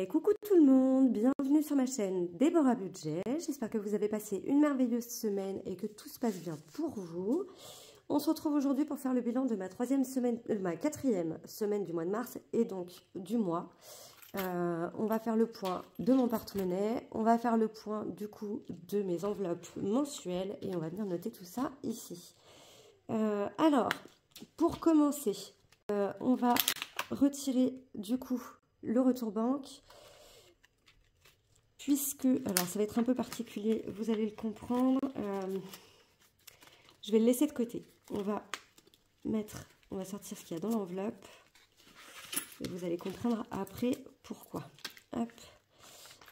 Et coucou tout le monde, bienvenue sur ma chaîne Déborah Budget. J'espère que vous avez passé une merveilleuse semaine et que tout se passe bien pour vous. On se retrouve aujourd'hui pour faire le bilan de ma quatrième semaine du mois de mars et donc du mois. On va faire le point de mon porte-monnaie, on va faire le point du coup de mes enveloppes mensuelles et on va venir noter tout ça ici. Alors, pour commencer, on va retirer du coup le retour banque, puisque, alors ça va être un peu particulier, vous allez le comprendre, je vais le laisser de côté. On va sortir ce qu'il y a dans l'enveloppe, et vous allez comprendre après pourquoi. Hop.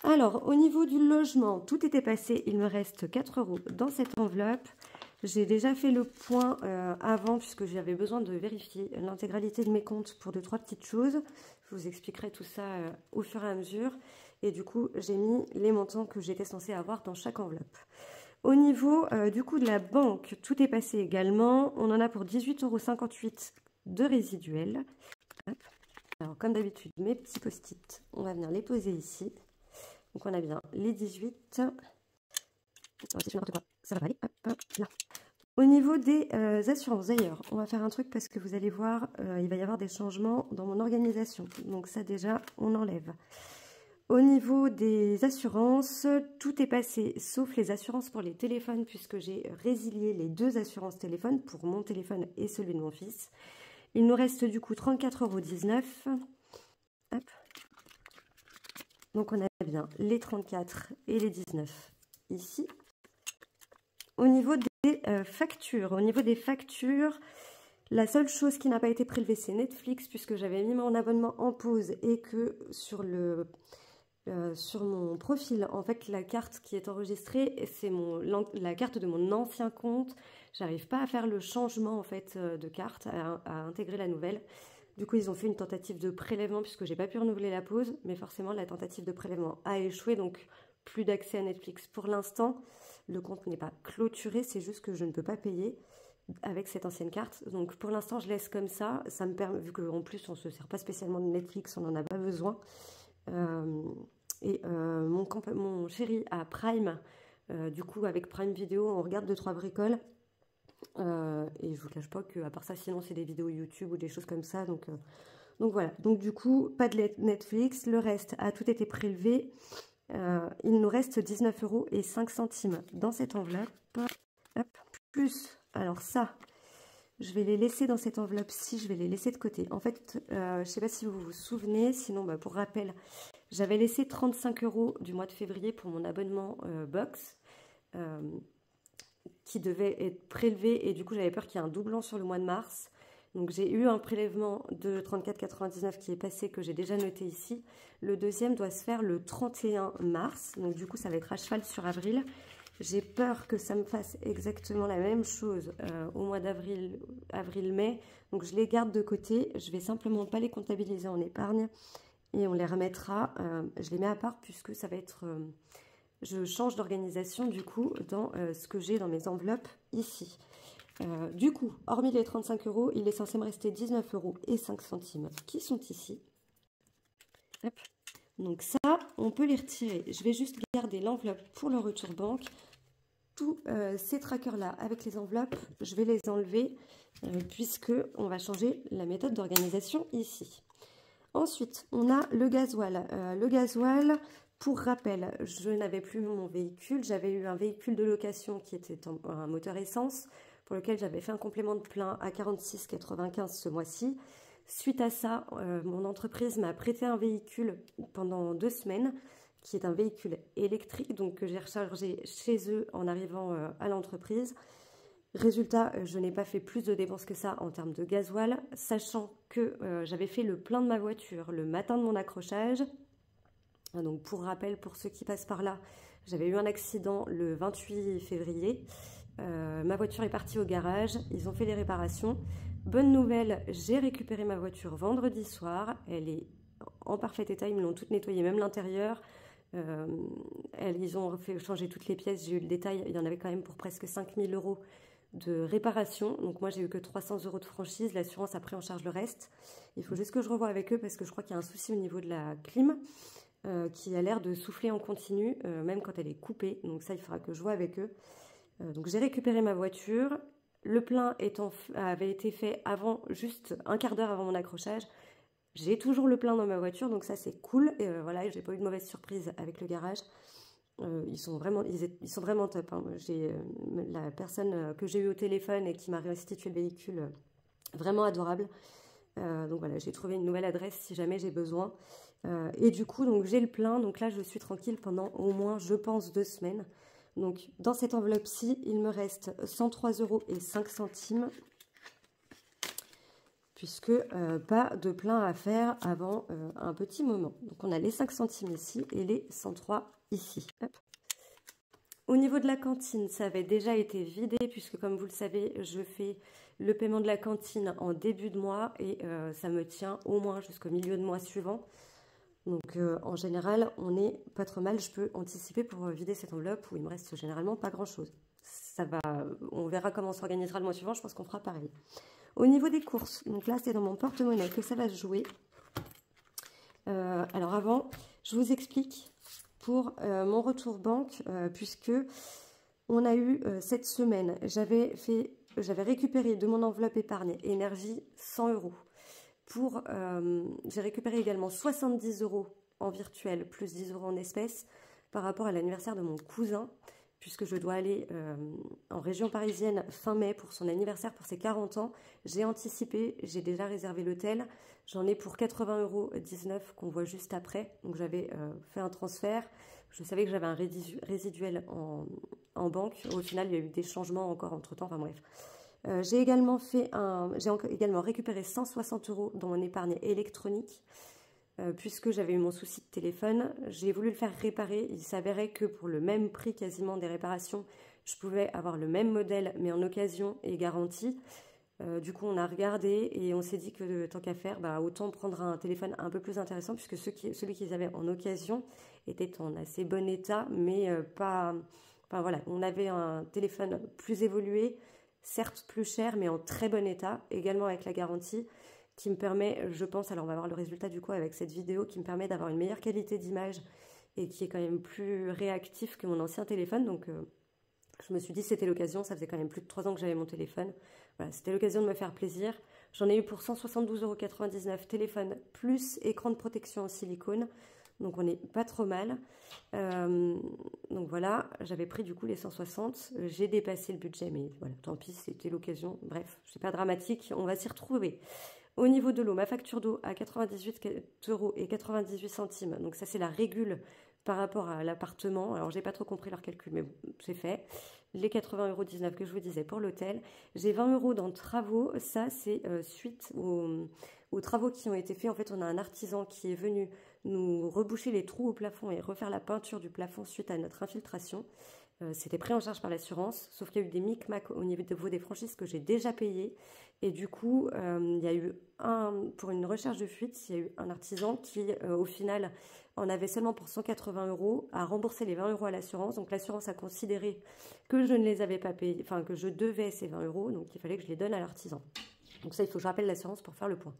Alors, au niveau du logement, tout était passé, il me reste 4 € dans cette enveloppe. J'ai déjà fait le point avant, puisque j'avais besoin de vérifier l'intégralité de mes comptes pour 2-3 petites choses. Je vous expliquerai tout ça au fur et à mesure. Et du coup, j'ai mis les montants que j'étais censée avoir dans chaque enveloppe. Au niveau du coup de la banque, tout est passé également. On en a pour 18,58 € de résiduels. Hop. Alors, comme d'habitude, mes petits post-it, on va venir les poser ici. Donc, on a bien les 18. N'importe quoi, ça va pas aller. Hop, hop, là. Au niveau des assurances, d'ailleurs, on va faire un truc parce que vous allez voir, il va y avoir des changements dans mon organisation. Donc ça déjà, on enlève. Au niveau des assurances, tout est passé, sauf les assurances pour les téléphones, puisque j'ai résilié les 2 assurances téléphones pour mon téléphone et celui de mon fils. Il nous reste du coup 34,19 €. Hop. Donc on a bien les 34 et les 19 ici. Au niveau des factures, la seule chose qui n'a pas été prélevée, c'est Netflix, puisque j'avais mis mon abonnement en pause et que sur mon profil, en fait, la carte qui est enregistrée, c'est la carte de mon ancien compte. J'arrive pas à faire le changement en fait de carte, à intégrer la nouvelle. Du coup, ils ont fait une tentative de prélèvement puisque j'ai pas pu renouveler la pause, mais forcément, la tentative de prélèvement a échoué, donc plus d'accès à Netflix pour l'instant. Le compte n'est pas clôturé, c'est juste que je ne peux pas payer avec cette ancienne carte. Donc pour l'instant, je laisse comme ça. Ça me permet, vu qu'en plus, on ne se sert pas spécialement de Netflix, on n'en a pas besoin. Mon chéri a Prime. Du coup, avec Prime Vidéo, on regarde 2-3 bricoles. Et je ne vous cache pas qu'à part ça, sinon, c'est des vidéos YouTube ou des choses comme ça. Donc voilà. Donc du coup, pas de Netflix. Le reste a tout été prélevé. Il nous reste 19,05 € dans cette enveloppe. Hop. Plus, alors ça, je vais les laisser dans cette enveloppe-ci, je vais les laisser de côté. En fait, je ne sais pas si vous vous souvenez, sinon pour rappel, j'avais laissé 35 € du mois de février pour mon abonnement box, qui devait être prélevé, et du coup j'avais peur qu'il y ait un doublon sur le mois de mars. Donc j'ai eu un prélèvement de 34,99 € qui est passé, que j'ai déjà noté ici. Le deuxième doit se faire le 31 mars, donc du coup ça va être à cheval sur avril. J'ai peur que ça me fasse exactement la même chose au mois d'avril, avril-mai. Donc je les garde de côté, je vais simplement pas les comptabiliser en épargne et on les remettra. Je les mets à part puisque ça va être... je change d'organisation du coup dans ce que j'ai dans mes enveloppes ici. Du coup, hormis les 35 €, il est censé me rester 19,05 € qui sont ici. Hop. Donc ça, on peut les retirer. Je vais juste garder l'enveloppe pour le retour banque. Tous ces trackers-là avec les enveloppes, je vais les enlever puisque on va changer la méthode d'organisation ici. Ensuite, on a le gasoil. Le gasoil, pour rappel, je n'avais plus mon véhicule. J'avais eu un véhicule de location qui était un moteur essence, pour lequel j'avais fait un complément de plein à 46,95 € ce mois-ci. Suite à ça, mon entreprise m'a prêté un véhicule pendant 2 semaines, qui est un véhicule électrique, donc que j'ai rechargé chez eux en arrivant à l'entreprise. Résultat, je n'ai pas fait plus de dépenses que ça en termes de gasoil, sachant que j'avais fait le plein de ma voiture le matin de mon accrochage. Donc pour rappel, pour ceux qui passent par là, j'avais eu un accident le 28 février. Ma voiture est partie au garage, ils ont fait les réparations. Bonne nouvelle, j'ai récupéré ma voiture vendredi soir. Elle est en parfait état, ils me l'ont toute nettoyée, même l'intérieur. Ils ont fait changer toutes les pièces, j'ai eu le détail, il y en avait quand même pour presque 5 000 € de réparation. Donc moi j'ai eu que 300 € de franchise, l'assurance a pris en charge le reste. Il faut juste que je revoie avec eux parce que je crois qu'il y a un souci au niveau de la clim. qui a l'air de souffler en continu, même quand elle est coupée. Donc ça, il faudra que je vois avec eux. Donc j'ai récupéré ma voiture. Le plein avait été fait juste un quart d'heure avant mon accrochage. J'ai toujours le plein dans ma voiture, donc ça c'est cool. Et voilà, j'ai pas eu de mauvaise surprise avec le garage. Ils sont vraiment top. Hein. J'ai la personne que j'ai eue au téléphone et qui m'a restitué le véhicule, vraiment adorable. Donc voilà, j'ai trouvé une nouvelle adresse si jamais j'ai besoin. Et du coup, donc j'ai le plein. Donc là, je suis tranquille pendant au moins, je pense, 2 semaines. Donc dans cette enveloppe-ci, il me reste 103,05 €. Puisque pas de plein à faire avant un petit moment. Donc on a les 5 centimes ici et les 103 ici. Hop. Au niveau de la cantine, ça avait déjà été vidé puisque comme vous le savez, je fais le paiement de la cantine en début de mois et ça me tient au moins jusqu'au milieu de mois suivant. Donc en général, on n'est pas trop mal. Je peux anticiper pour vider cette enveloppe où il me reste généralement pas grand-chose. Ça va, on verra comment on s'organisera le mois suivant. Je pense qu'on fera pareil. Au niveau des courses, donc là c'est dans mon porte-monnaie que ça va se jouer. Alors avant, je vous explique pour mon retour banque, puisque on a eu cette semaine, j'avais récupéré de mon enveloppe épargne énergie 100 €. J'ai récupéré également 70 € en virtuel plus 10 € en espèces par rapport à l'anniversaire de mon cousin, puisque je dois aller en région parisienne fin mai pour son anniversaire, pour ses 40 ans. J'ai anticipé, j'ai déjà réservé l'hôtel. J'en ai pour 80,19 € qu'on voit juste après. Donc j'avais fait un transfert. Je savais que j'avais un résiduel en banque. Au final, il y a eu des changements encore entre-temps. Enfin bref. J'ai également récupéré 160 € dans mon épargne électronique. Puisque j'avais eu mon souci de téléphone, j'ai voulu le faire réparer. Il s'avérait que pour le même prix quasiment des réparations, je pouvais avoir le même modèle mais en occasion et garantie. Du coup, on a regardé et on s'est dit que tant qu'à faire, autant prendre un téléphone un peu plus intéressant puisque celui qu'ils avaient en occasion était en assez bon état, mais pas... Enfin voilà, on avait un téléphone plus évolué, certes plus cher, mais en très bon état, également avec la garantie, qui me permet, je pense, alors on va voir le résultat du coup avec cette vidéo, qui me permet d'avoir une meilleure qualité d'image et qui est quand même plus réactif que mon ancien téléphone. Donc je me suis dit c'était l'occasion, ça faisait quand même plus de 3 ans que j'avais mon téléphone. Voilà, c'était l'occasion de me faire plaisir. J'en ai eu pour 172,99 € téléphone plus écran de protection en silicone. Donc on n'est pas trop mal. Donc voilà, j'avais pris du coup les 160. J'ai dépassé le budget, mais voilà, tant pis, c'était l'occasion. Bref, c'est pas dramatique, on va s'y retrouver. Au niveau de l'eau, ma facture d'eau à 98,98 €. Donc ça, c'est la régule par rapport à l'appartement. Alors, j'ai pas trop compris leur calcul, mais bon, c'est fait. Les 80,19 € que je vous disais pour l'hôtel. J'ai 20 € dans travaux. Ça, c'est suite aux travaux qui ont été faits. En fait, on a un artisan qui est venu nous reboucher les trous au plafond et refaire la peinture du plafond suite à notre infiltration. C'était pris en charge par l'assurance, sauf qu'il y a eu des micmacs au niveau des franchises que j'ai déjà payées. Et du coup, il y a eu pour une recherche de fuite, il y a eu un artisan qui, au final, en avait seulement pour 180 €, a remboursé les 20 € à l'assurance. Donc l'assurance a considéré que je ne les avais pas payés, enfin que je devais ces 20 €, donc il fallait que je les donne à l'artisan. Donc ça, il faut que je rappelle l'assurance pour faire le point.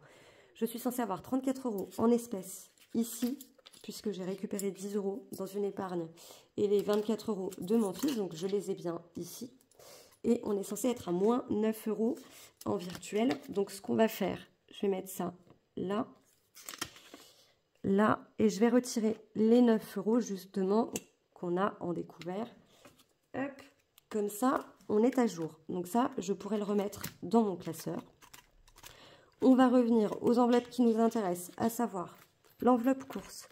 Je suis censée avoir 34 € en espèces ici, puisque j'ai récupéré 10 € dans une épargne et les 24 € de mon fils, donc je les ai bien ici. Et on est censé être à moins 9 € en virtuel. Donc ce qu'on va faire, je vais mettre ça là, là, et je vais retirer les 9 € justement qu'on a en découvert. Hop, comme ça, on est à jour. Donc ça, je pourrais le remettre dans mon classeur. On va revenir aux enveloppes qui nous intéressent, à savoir l'enveloppe course.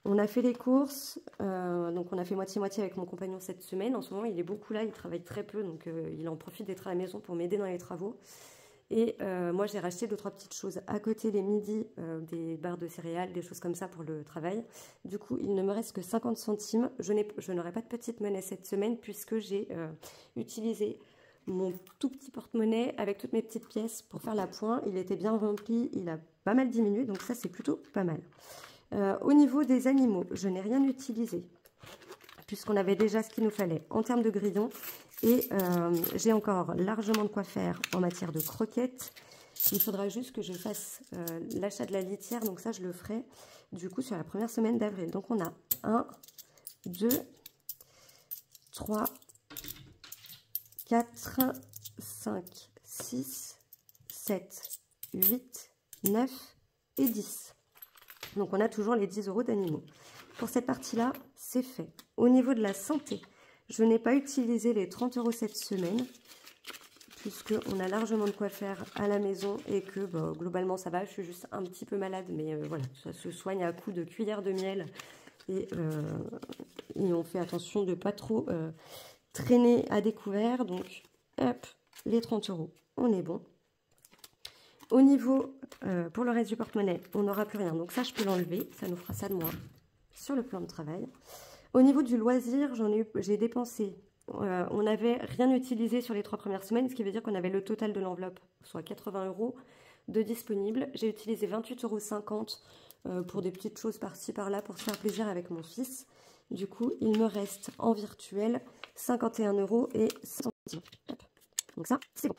On a fait les courses, donc on a fait moitié-moitié avec mon compagnon cette semaine. En ce moment, il est beaucoup là, il travaille très peu, donc il en profite d'être à la maison pour m'aider dans les travaux. Et moi, j'ai racheté 2-3 petites choses à côté les midis, des barres de céréales, des choses comme ça pour le travail. Du coup, il ne me reste que 50 centimes. Je n'aurai pas de petite monnaie cette semaine puisque j'ai utilisé mon tout petit porte-monnaie avec toutes mes petites pièces pour faire la pointe. Il était bien rempli, il a pas mal diminué, donc ça, c'est plutôt pas mal. Au niveau des animaux, je n'ai rien utilisé puisqu'on avait déjà ce qu'il nous fallait en termes de grillons et j'ai encore largement de quoi faire en matière de croquettes Il faudra juste que je fasse l'achat de la litière, donc ça je le ferai du coup sur la première semaine d'avril. Donc on a 1, 2, 3, 4, 5, 6, 7, 8, 9 et 10. Donc on a toujours les 10 € d'animaux. Pour cette partie-là, c'est fait. Au niveau de la santé, je n'ai pas utilisé les 30 € cette semaine, puisqu'on a largement de quoi faire à la maison et que globalement ça va. Je suis juste un petit peu malade, mais voilà, ça se soigne à coups de cuillère de miel. Et on fait attention de ne pas trop traîner à découvert. Donc, hop, les 30 €, on est bon. Au niveau, pour le reste du porte-monnaie, on n'aura plus rien. Donc ça, je peux l'enlever. Ça nous fera ça de moins sur le plan de travail. Au niveau du loisir, j'ai dépensé. On n'avait rien utilisé sur les 3 premières semaines, ce qui veut dire qu'on avait le total de l'enveloppe, soit 80 € de disponible. J'ai utilisé 28,50 € pour des petites choses par-ci par-là pour se faire plaisir avec mon fils. Du coup, il me reste en virtuel 51 € et 50 centimes. Donc ça, c'est bon.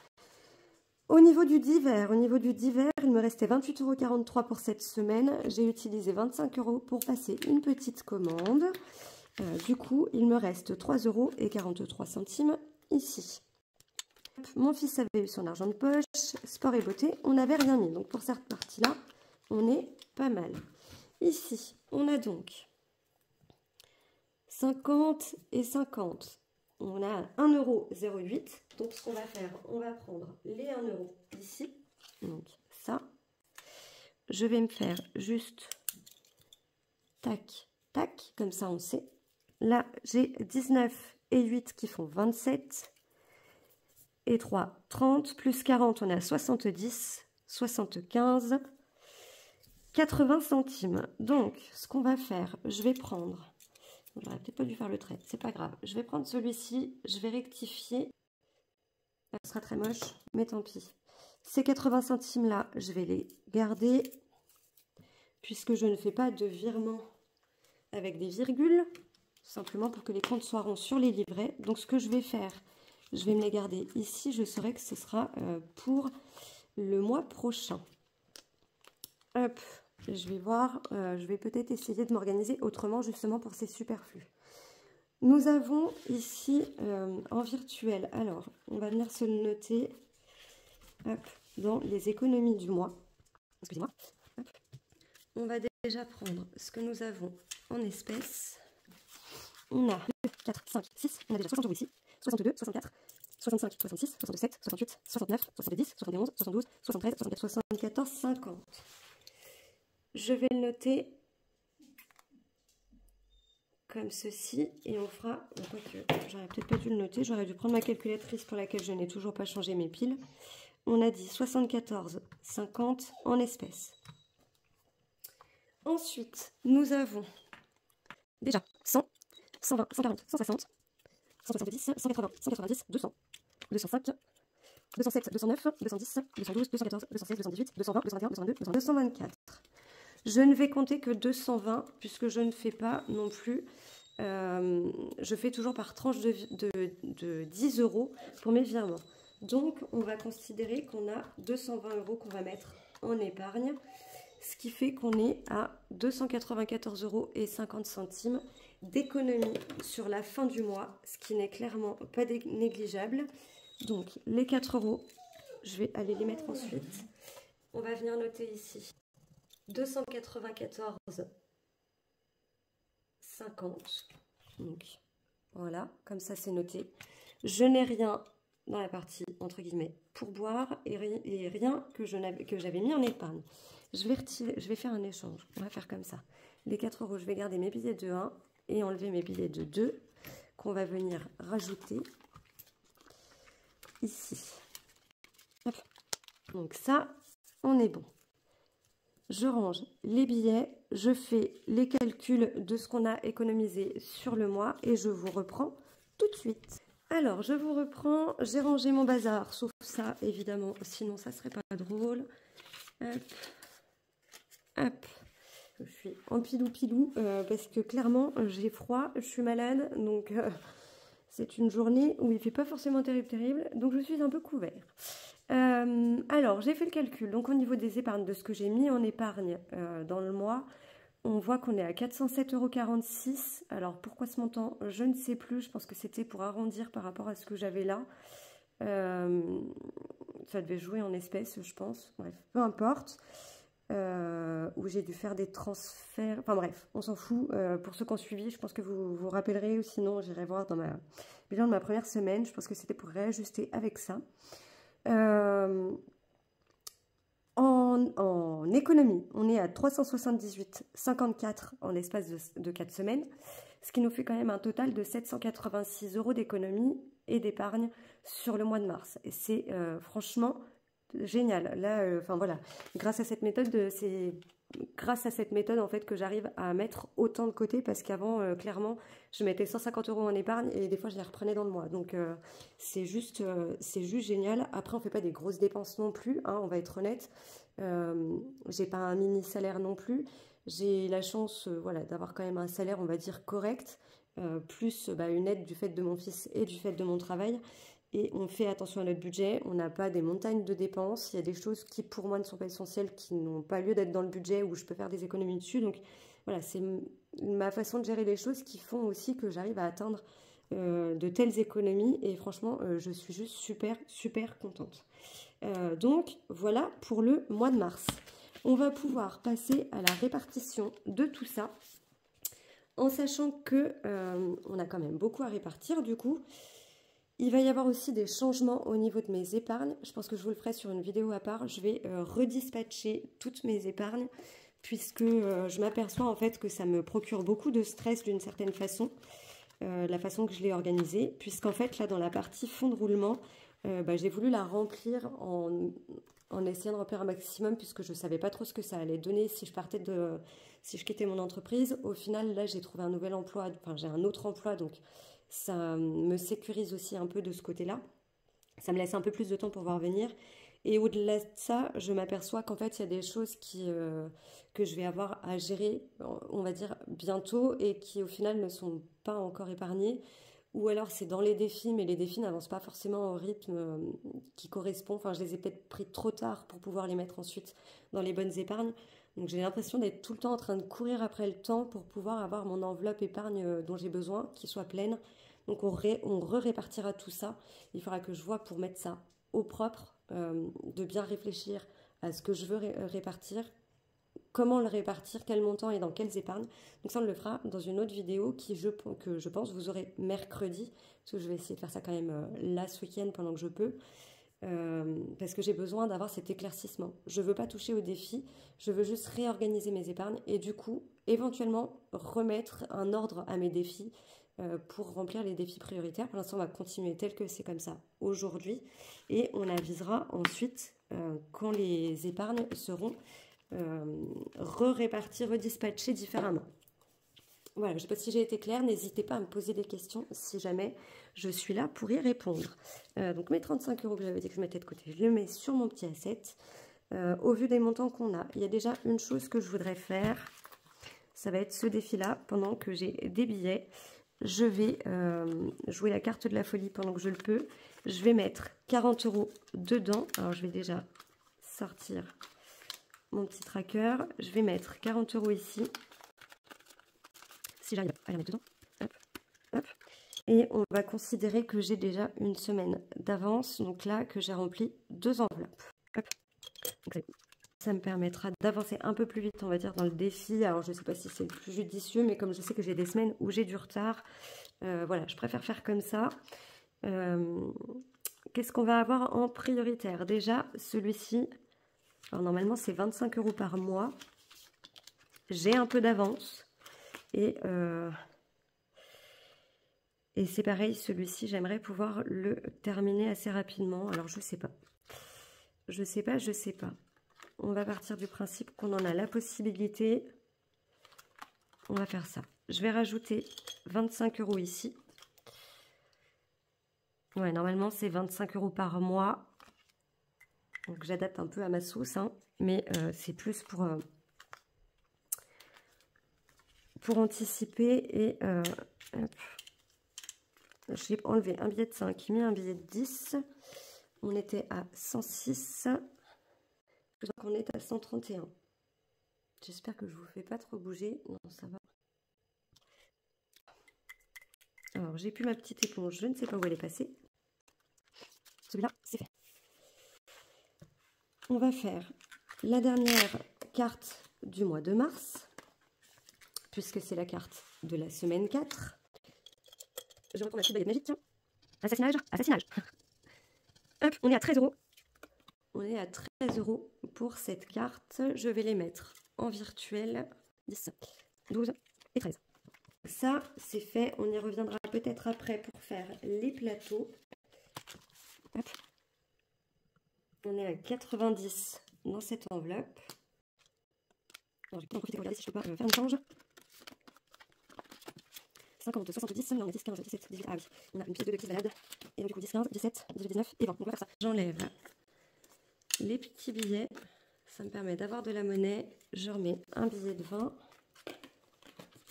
Au niveau du divers, il me restait 28,43 € pour cette semaine. J'ai utilisé 25 € pour passer une petite commande. Du coup, il me reste 3,43 € ici. Mon fils avait eu son argent de poche, sport et beauté, on n'avait rien mis. Donc pour cette partie-là, on est pas mal. Ici, on a donc 50 et 50. On a 1,08 €. Donc ce qu'on va faire, on va prendre les 1 € ici. Donc ça. Je vais me faire juste tac, tac, comme ça on sait. Là, j'ai 19 et 8 qui font 27. Et 3, 30. Plus 40, on est à 70, 75, 80 centimes. Donc, ce qu'on va faire, je vais prendre... J'aurais peut-être pas dû faire le trait, c'est pas grave. Je vais prendre celui-ci, je vais rectifier. Ça sera très moche, mais tant pis. Ces 80 centimes là, je vais les garder, puisque je ne fais pas de virement avec des virgules, simplement pour que les comptes soient ronds sur les livrets. Donc ce que je vais faire, je vais me les garder ici. Je saurai que ce sera pour le mois prochain. Hop. Je vais voir, je vais peut-être essayer de m'organiser autrement justement pour ces superflus. Nous avons ici en virtuel, alors on va venir se le noter hop, dans les économies du mois. Excusez-moi. On va déjà prendre ce que nous avons en espèces. On a 2, 4, 5, 6, on a déjà 60 € ici, 62, 64, 65, 66, 67, 68, 69, 70, 71, 72, 73, 74, 74, 50. Je vais le noter comme ceci et on fera, j'aurais peut-être pas dû le noter, j'aurais dû prendre ma calculatrice pour laquelle je n'ai toujours pas changé mes piles. On a dit 74,50 en espèces. Ensuite, nous avons déjà 100, 120, 140, 160, 170, 180, 190, 200, 205, 207, 209, 210, 212, 214, 216, 218, 220, 221, 222, 223, 224. Je ne vais compter que 220 puisque je ne fais pas non plus, je fais toujours par tranche de 10 € pour mes virements. Donc on va considérer qu'on a 220 € qu'on va mettre en épargne, ce qui fait qu'on est à 294,50 € d'économie sur la fin du mois, ce qui n'est clairement pas négligeable. Donc les 4 €, je vais aller les mettre ensuite. On va venir noter ici 294,50 €. Donc voilà, comme ça c'est noté. Je n'ai rien dans la partie entre guillemets pourboire et rien que j'avais mis en épargne. Je vais faire un échange. On va faire comme ça. Les 4 €, je vais garder mes billets de 1 et enlever mes billets de 2 qu'on va venir rajouter ici. Hop. Donc ça, on est bon. Je range les billets, je fais les calculs de ce qu'on a économisé sur le mois et je vous reprends tout de suite. Alors, je vous reprends, j'ai rangé mon bazar, sauf ça, évidemment, sinon ça serait pas drôle. Hop, hop, je suis en pilou-pilou parce que clairement, j'ai froid, je suis malade, donc c'est une journée où il fait pas forcément terrible, donc je suis un peu couvert. Alors, j'ai fait le calcul. Donc, au niveau des épargnes, de ce que j'ai mis en épargne dans le mois, on voit qu'on est à 407,46 €. Alors, pourquoi ce montant? Je ne sais plus. Je pense que c'était pour arrondir par rapport à ce que j'avais là. Ça devait jouer en espèces, je pense. Bref, peu importe. Où j'ai dû faire des transferts. Enfin bref, on s'en fout. Pour ceux qui ont suivi, je pense que vous vous rappellerez, ou sinon j'irai voir dans ma bilan de ma première semaine. Je pense que c'était pour réajuster avec ça. En économie, on est à 378,54 € en l'espace de 4 semaines, ce qui nous fait quand même un total de 786 € d'économie et d'épargne sur le mois de mars. Et c'est franchement génial. Là, enfin voilà, grâce à cette méthode, c'est grâce à cette méthode en fait que j'arrive à mettre autant de côté, parce qu'avant, clairement, je mettais 150 € en épargne et des fois je les reprenais dans le mois. Donc c'est juste génial. Après, on fait pas des grosses dépenses non plus, hein, on va être honnête. J'ai pas un mini salaire non plus. J'ai la chance, voilà, d'avoir quand même un salaire, on va dire, correct, plus une aide du fait de mon fils et du fait de mon travail. Et on fait attention à notre budget, on n'a pas des montagnes de dépenses. Il y a des choses qui pour moi ne sont pas essentielles, qui n'ont pas lieu d'être dans le budget, où je peux faire des économies dessus. Donc voilà, c'est ma façon de gérer les choses qui font aussi que j'arrive à atteindre de telles économies. Et franchement, je suis juste super, super contente. Donc voilà pour le mois de mars. On va pouvoir passer à la répartition de tout ça, en sachant que on a quand même beaucoup à répartir du coup. Il va y avoir aussi des changements au niveau de mes épargnes. Je pense que je vous le ferai sur une vidéo à part. Je vais redispatcher toutes mes épargnes, puisque je m'aperçois en fait que ça me procure beaucoup de stress d'une certaine façon, la façon que je l'ai organisée, puisqu'en fait là dans la partie fonds de roulement, j'ai voulu la remplir en essayant de remplir un maximum, puisque je ne savais pas trop ce que ça allait donner si je quittais mon entreprise. Au final là j'ai trouvé un nouvel emploi, enfin j'ai un autre emploi, donc ça me sécurise aussi un peu de ce côté-là. Ça me laisse un peu plus de temps pour voir venir. Et au-delà de ça, je m'aperçois qu'en fait, il y a des choses que je vais avoir à gérer, on va dire, bientôt, et qui au final ne sont pas encore épargnées. Ou alors c'est dans les défis, mais les défis n'avancent pas forcément au rythme qui correspond. Enfin, je les ai peut-être pris trop tard pour pouvoir les mettre ensuite dans les bonnes épargnes. Donc j'ai l'impression d'être tout le temps en train de courir après le temps pour pouvoir avoir mon enveloppe épargne dont j'ai besoin, qui soit pleine. Donc on répartira tout ça. Il faudra que je vois pour mettre ça au propre, de bien réfléchir à ce que je veux répartir, comment le répartir, quel montant et dans quelles épargnes. Donc ça on le fera dans une autre vidéo que je pense vous aurez mercredi, parce que je vais essayer de faire ça quand même là ce week-end pendant que je peux. Parce que j'ai besoin d'avoir cet éclaircissement. Je ne veux pas toucher au défi, je veux juste réorganiser mes épargnes et du coup, éventuellement, remettre un ordre à mes défis pour remplir les défis prioritaires. Pour l'instant, on va continuer tel que c'est comme ça aujourd'hui et on avisera ensuite quand les épargnes seront réparties, redispatchées différemment. Voilà, je ne sais pas si j'ai été claire, n'hésitez pas à me poser des questions si jamais je suis là pour y répondre. Donc mes 35 € que j'avais dit que je mettais de côté, je les mets sur mon petit asset. Au vu des montants qu'on a, il y a déjà une chose que je voudrais faire, ça va être ce défi-là. Pendant que j'ai des billets, je vais jouer la carte de la folie pendant que je le peux. Je vais mettre 40 € dedans. Alors je vais déjà sortir mon petit tracker. Je vais mettre 40 € ici. Si j'arrive à la mettre dedans, hop, hop. Et on va considérer que j'ai déjà une semaine d'avance, donc là que j'ai rempli 2 enveloppes. Hop. Donc, ça me permettra d'avancer un peu plus vite, on va dire, dans le défi. Alors je ne sais pas si c'est le plus judicieux, mais comme je sais que j'ai des semaines où j'ai du retard, voilà, je préfère faire comme ça. Qu'est-ce qu'on va avoir en prioritaire? Déjà, celui-ci, alors normalement c'est 25 € par mois. J'ai un peu d'avance. Et c'est pareil, celui-ci, j'aimerais pouvoir le terminer assez rapidement. Alors, je sais pas. Je sais pas. On va partir du principe qu'on en a la possibilité. On va faire ça. Je vais rajouter 25 € ici. Ouais, normalement, c'est 25 € par mois. Donc, j'adapte un peu à ma sauce, hein, mais c'est plus pour anticiper et j'ai enlevé un billet de 5, mis un billet de 10. on était à 106. Je crois qu'on est à 131. J'espère que je vous fais pas trop bouger. Non, ça va. Alors, j'ai plus ma petite éponge. Je ne sais pas où elle est passée. Celui-là, c'est fait. On va faire la dernière carte du mois de mars, puisque c'est la carte de la semaine 4. Je reprends ma petite baguette magique. Assassinage, assassinage. Hop, on est à 13 €. On est à 13 € pour cette carte. Je vais les mettre en virtuel. 10, 12 et 13. Ça, c'est fait. On y reviendra peut-être après pour faire les plateaux. Hop. On est à 90 dans cette enveloppe. Alors, je vais en profiter pour regarder si je peux pas faire une change. 50, 70, on a 10, 15, 17, 18. Ah oui, on a une pièce de 2 qui se balade. Et donc, du coup, 10, 15, 17, 18, 19 et 20. Donc, on va faire ça. J'enlève les petits billets. Ça me permet d'avoir de la monnaie. Je remets un billet de 20.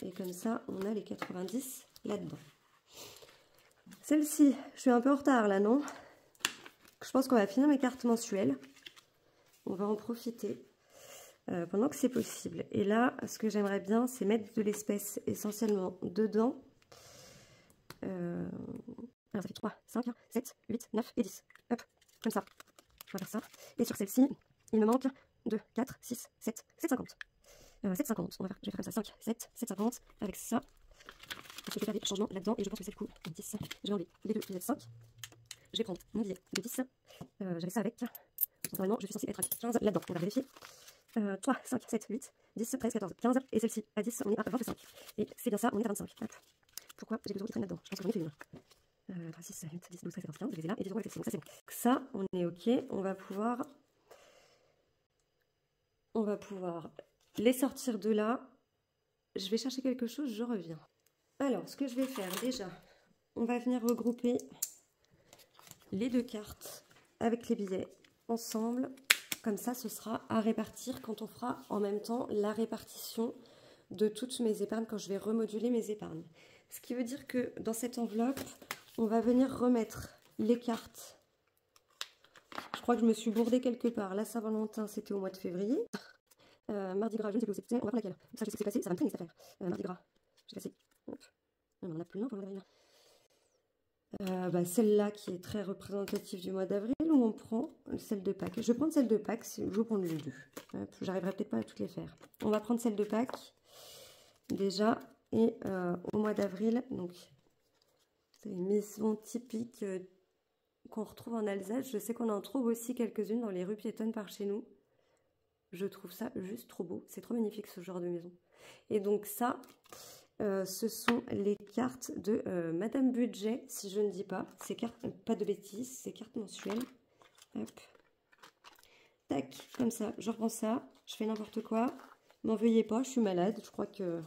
Et comme ça, on a les 90 là-dedans. Celle-ci, je suis un peu en retard là, non? Je pense qu'on va finir mes cartes mensuelles. On va en profiter pendant que c'est possible. Et là, ce que j'aimerais bien, c'est mettre de l'espèce essentiellement dedans. Alors, ça fait 3, 5, 7, 8, 9 et 10. Hop, comme ça. On va faire ça. Et sur celle-ci, il me manque 2, 4, 6, 7, 7,50. 7,50. Je vais faire comme ça. 5, 7, 7,50 avec ça. Parce que je vais faire des changements là-dedans. Et je pense que c'est le coup. 10. Je vais enlever les deux billets de 5. Je vais prendre mon billet de 10. J'avais ça avec. Normalement, je suis censée être à 15 là-dedans. On va vérifier. 3, 5, 7, 8, 10, 13, 14, 15. Et celle-ci, à 10, on est à 25. Et c'est bien ça, on est à 25. Hop. Pourquoi j'ai 2 € qui traînent là-dedans? Je pense qu'on est fait une. 3, 6, 8, 10, 12, 13, 14, 15. Je les ai là. Et 10 € avec celle-ci. Donc ça, c'est bon. Ça, on est OK. On va pouvoir les sortir de là. Je vais chercher quelque chose, je reviens. Alors, ce que je vais faire déjà, on va venir regrouper les 2 cartes avec les billets ensemble. Comme ça, ce sera à répartir quand on fera en même temps la répartition de toutes mes épargnes, quand je vais remoduler mes épargnes. Ce qui veut dire que dans cette enveloppe, on va venir remettre les cartes. Je crois que je me suis bourdée quelque part. La Saint-Valentin, c'était au mois de février. Mardi Gras, je ne sais plus où c'était. On va voir laquelle. Ça, je sais ce qui s'est passé. Ça va me traîner cette affaire. Mardi Gras. J'ai passé. Hop. On en a plus un pour le mois d'avril. Celle-là qui est très représentative du mois d'avril, où on prend celle de Pâques. Je vais prendre celle de Pâques, je vais prendre les deux. J'arriverai peut-être pas à toutes les faire. On va prendre celle de Pâques déjà, et au mois d'avril, donc c'est une maison typique qu'on retrouve en Alsace. Je sais qu'on en trouve aussi quelques-unes dans les rues piétonnes par chez nous. Je trouve ça juste trop beau. C'est trop magnifique ce genre de maison. Et donc ça, ce sont les cartes de Madame Budget, si je ne dis pas. Ces cartes, pas de bêtises, ces cartes mensuelles. Hop. Tac, comme ça, je reprends ça. Je fais n'importe quoi. M'en veuillez pas, je suis malade. Je crois que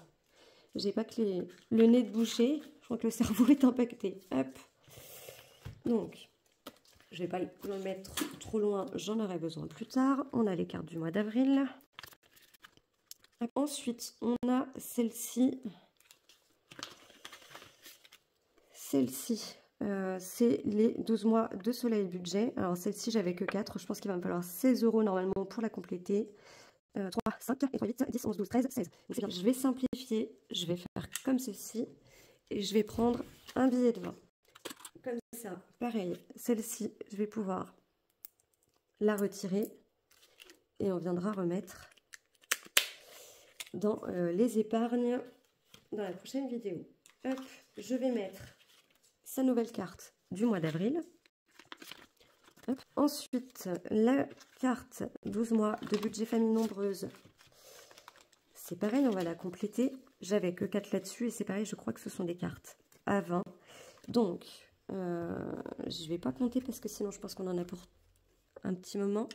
j'ai pas que le nez de boucher. Je crois que le cerveau est impacté. Hop. Donc, je vais pas le mettre trop loin, j'en aurai besoin plus tard. On a les cartes du mois d'avril. Ensuite, on a celle-ci. Celle-ci, c'est les 12 mois de Soleil Budget. Alors celle-ci, j'avais que 4. Je pense qu'il va me falloir 16 € normalement pour la compléter. 3, 5, et 3, 8, 10, 11, 12, 13, 16. Donc, je vais simplifier. Je vais faire comme ceci. Et je vais prendre un billet de 20. Comme ça, pareil. Celle-ci, je vais pouvoir la retirer. Et on viendra remettre dans les épargnes dans la prochaine vidéo. Hop, je vais mettre sa nouvelle carte du mois d'avril. Ensuite, la carte 12 mois de budget famille nombreuse. C'est pareil, on va la compléter. J'avais que 4 là-dessus et c'est pareil, je crois que ce sont des cartes à 20. Donc, je ne vais pas compter parce que sinon je pense qu'on en a pour un petit moment.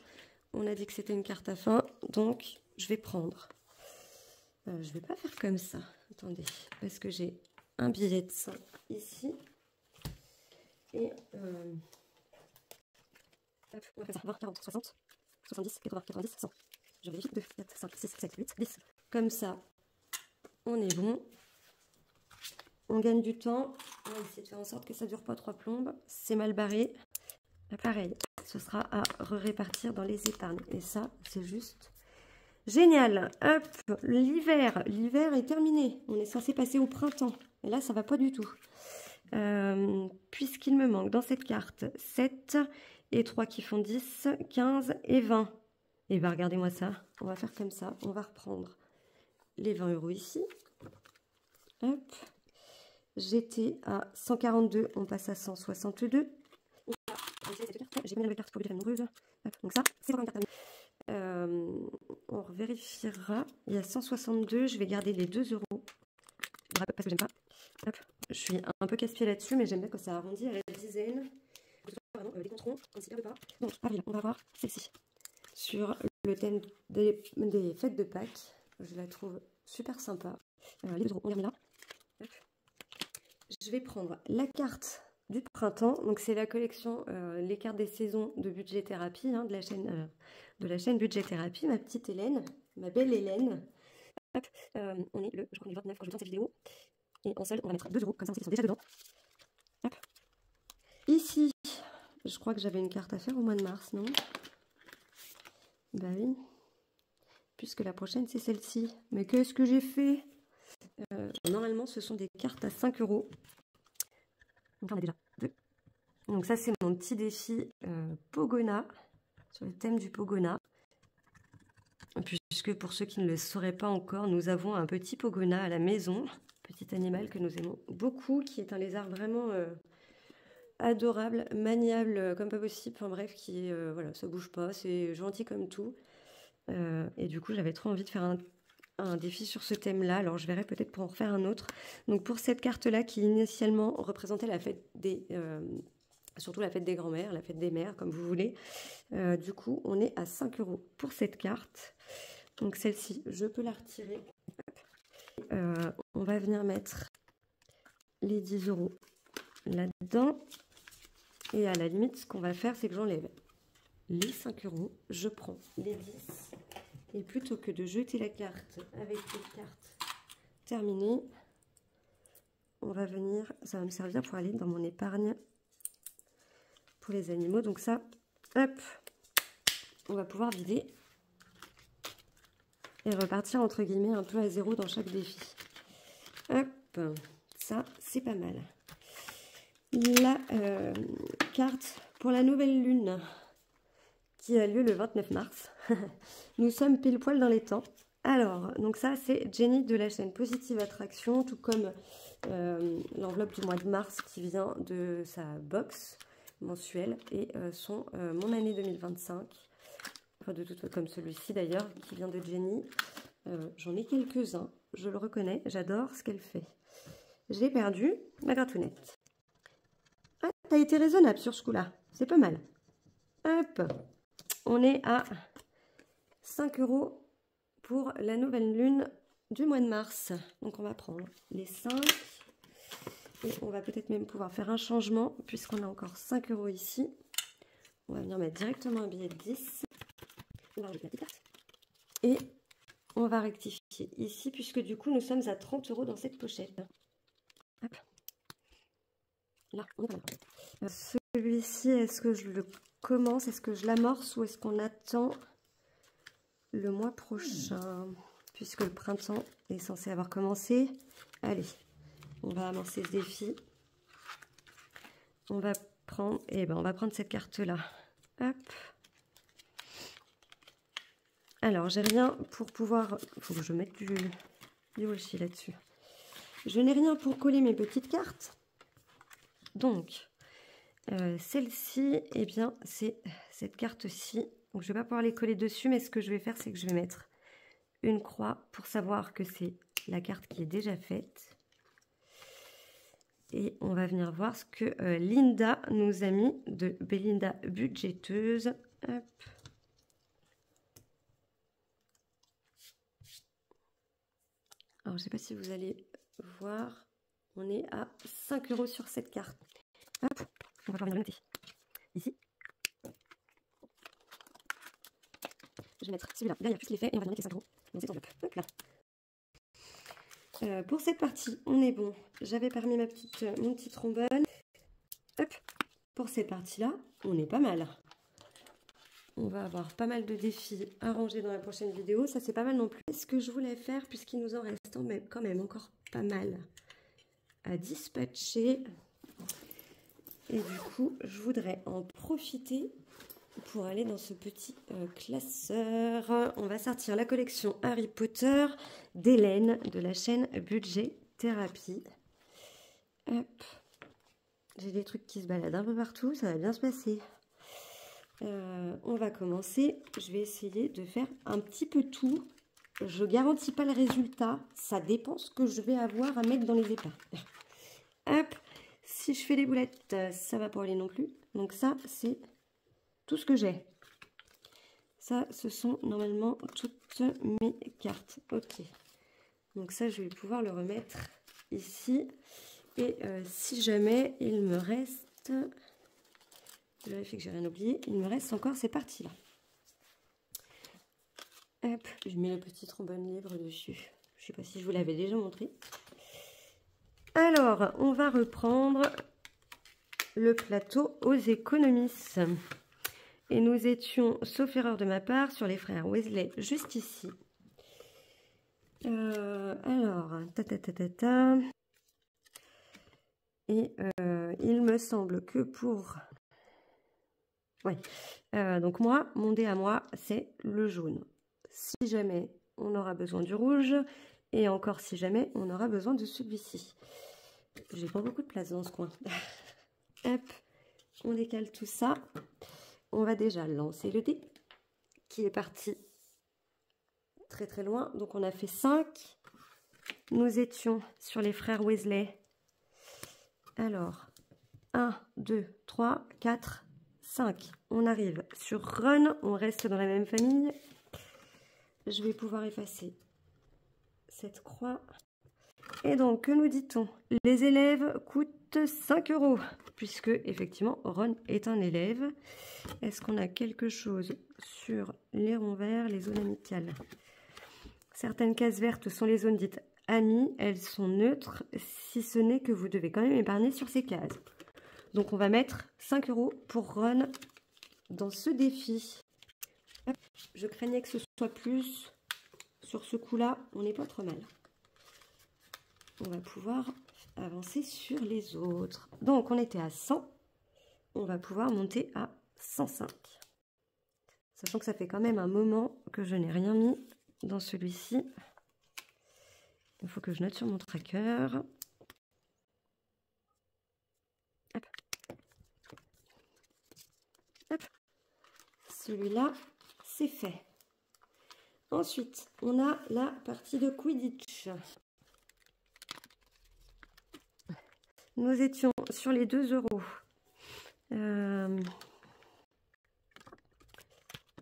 On a dit que c'était une carte à fin, donc je vais prendre. Je ne vais pas faire comme ça. Attendez, parce que j'ai un billet de 5 ici. Et on va faire ça. 20, 40, 60, 70, 80, 90, 100. Je vérifie. 2, 4, 5, 6, 7, 8, 10. Comme ça, on est bon. On gagne du temps. On va essayer de faire en sorte que ça ne dure pas 3 plombes. C'est mal barré. Pareil, ce sera à répartir dans les épargnes. Et ça, c'est juste génial. Hop, l'hiver. L'hiver est terminé. On est censé passer au printemps. Et là, ça va pas du tout. Puisqu'il me manque dans cette carte 7 et 3 qui font 10, 15 et 20. Et bien, regardez-moi ça. On va faire comme ça. On va reprendre les 20 € ici. Hop. J'étais à 142, on passe à 162. J'ai mis la nouvelle carte pour lui faire une heureuse. Donc ça, c'est vraiment une carte. On vérifiera. Il y a 162, je vais garder les 2 € parce que j'aime pas. Hop. Je suis un peu casse-pied là-dessus, mais j'aime bien quand ça arrondit à la dizaine. Vraiment, des controns, on s'y perd pas. Donc, avril, on va voir celle-ci. Sur le thème des fêtes de Pâques, je la trouve super sympa. Les 2 €, on les remet là. Hop. Je vais prendre la carte du printemps. Donc, c'est la collection, les cartes des saisons de Budget Thérapie, hein, de la chaîne Budget Thérapie. Ma petite Hélène, ma belle Hélène. Hop, on est je crois, le 29 quand je tourne cette vidéo. Et en solde, on va mettre 2 €, comme ça, ils sont déjà dedans. Hop. Ici, je crois que j'avais une carte à faire au mois de mars, non? Bah oui. Puisque la prochaine, c'est celle-ci. Mais qu'est-ce que j'ai fait? Normalement, ce sont des cartes à 5 €. Donc là, on a déjà 2. Donc ça, c'est mon petit défi Pogona, sur le thème du Pogona. Puisque pour ceux qui ne le sauraient pas encore, nous avons un petit Pogona à la maison. Petit animal que nous aimons beaucoup, qui est un lézard vraiment adorable, maniable comme pas possible. Enfin bref, qui est, voilà, ça bouge pas, c'est gentil comme tout. Et du coup, j'avais trop envie de faire un défi sur ce thème-là. Alors, je verrai peut-être pour en refaire un autre. Donc, pour cette carte-là, qui initialement représentait la fête des... surtout la fête des grands-mères, la fête des mères, comme vous voulez. Du coup, on est à 5 € pour cette carte. Donc, celle-ci, je peux la retirer. On va venir mettre les 10 € là-dedans. Et à la limite, ce qu'on va faire, c'est que j'enlève les 5 €. Je prends les 10. Et plutôt que de jeter la carte avec cette carte terminée, on va venir, ça va me servir pour aller dans mon épargne pour les animaux. Donc ça, hop, on va pouvoir vider et repartir entre guillemets un peu à zéro dans chaque défi. Hop, ça c'est pas mal. La carte pour la nouvelle lune qui a lieu le 29 mars. Nous sommes pile poil dans les temps. Alors, donc ça c'est Jenny de la chaîne Positive Attraction, tout comme l'enveloppe du mois de mars qui vient de sa box mensuelle et mon année 2025. Enfin, de toute comme celui-ci d'ailleurs, qui vient de Jenny. J'en ai quelques-uns, je le reconnais, j'adore ce qu'elle fait. J'ai perdu ma gratounette. Ah, t'as été raisonnable sur ce coup-là, c'est pas mal. Hop, on est à 5 € pour la nouvelle lune du mois de mars. Donc on va prendre les 5 et on va peut-être même pouvoir faire un changement puisqu'on a encore 5 € ici. On va venir mettre directement un billet de 10. On va rajouter la petite carte. Et on va rectifier ici puisque du coup nous sommes à 30 € dans cette pochette. Hop. Là, on est pas mal. Celui-ci, est-ce que je le commence? Est-ce que je l'amorce ou est-ce qu'on attend le mois prochain? Puisque le printemps est censé avoir commencé. Allez, on va amorcer ce défi. On va prendre, on va prendre cette carte-là. Hop. Alors, j'ai rien pour pouvoir... Il faut que je mette du washi là-dessus. Je n'ai rien pour coller mes petites cartes. Donc, celle-ci, eh bien, c'est cette carte-ci. Donc, je ne vais pas pouvoir les coller dessus, mais ce que je vais faire, c'est que je vais mettre une croix pour savoir que c'est la carte qui est déjà faite. Et on va venir voir ce que Linda nous a mis de Belinda Budgeteuse. Hop. Alors, je ne sais pas si vous allez voir, on est à 5 € sur cette carte. Hop, on va pouvoir venir noter ici. Je vais mettre celui-là. Là, il n'y a plus l'effet et on va mettre les 5 € dans cette enveloppe. Hop là. Pour cette partie, on est bon. J'avais parmi mon petit trombone. Hop. Pour cette partie-là, on est pas mal. on va avoir pas mal de défis à ranger dans la prochaine vidéo. Ça, c'est pas mal non plus. Ce que je voulais faire, puisqu'il nous en reste quand même encore pas mal à dispatcher. Et du coup, je voudrais en profiter pour aller dans ce petit classeur. On va sortir la collection Harry Potter d'Hélène de la chaîne Budget Thérapie. Hop. J'ai des trucs qui se baladent un peu partout, ça va bien se passer. On va commencer. Je vais essayer de faire un petit peu tout. Je garantis pas le résultat. Ça dépend ce que je vais avoir à mettre dans les épargnes. Hop. Si je fais des boulettes, ça va pas aller non plus. Donc ça, c'est tout ce que j'ai. Ça, ce sont normalement toutes mes cartes. Ok. Donc ça, je vais pouvoir le remettre ici. Et si jamais il me reste, je vérifie que j'ai rien oublié, il me reste encore ces parties-là. Hop, je mets le petit trombone libre dessus. Je sais pas si je vous l'avais déjà montré. Alors, on va reprendre le plateau aux économistes. Et nous étions, sauf erreur de ma part, sur les frères Weasley, juste ici. Alors, Et il me semble que pour... Ouais. Donc moi, mon dé à moi, c'est le jaune. Si jamais on aura besoin du rouge, et encore si jamais on aura besoin de celui-ci. J'ai pas beaucoup de place dans ce coin. Hop, on décale tout ça. On va déjà lancer le dé, qui est parti très très loin. Donc on a fait 5. Nous étions sur les frères Weasley. Alors, 1, 2, 3, 4, 5. On arrive sur Ron, on reste dans la même famille. Je vais pouvoir effacer cette croix. Et donc, que nous dit-on? Les élèves coûtent 5 €, puisque effectivement, Ron est un élève. Est-ce qu'on a quelque chose sur les ronds verts, les zones amicales? Certaines cases vertes sont les zones dites amies, elles sont neutres, si ce n'est que vous devez quand même épargner sur ces cases. Donc on va mettre 5 € pour Ron dans ce défi. Hop, je craignais que ce soit plus. Sur ce coup-là, on n'est pas trop mal. On va pouvoir avancer sur les autres. Donc on était à 100, on va pouvoir monter à 105. Sachant que ça fait quand même un moment que je n'ai rien mis dans celui-ci. Il faut que je note sur mon tracker. Hop. Hop. Celui-là, c'est fait. Ensuite, on a la partie de Quidditch. Nous étions sur les 2 €.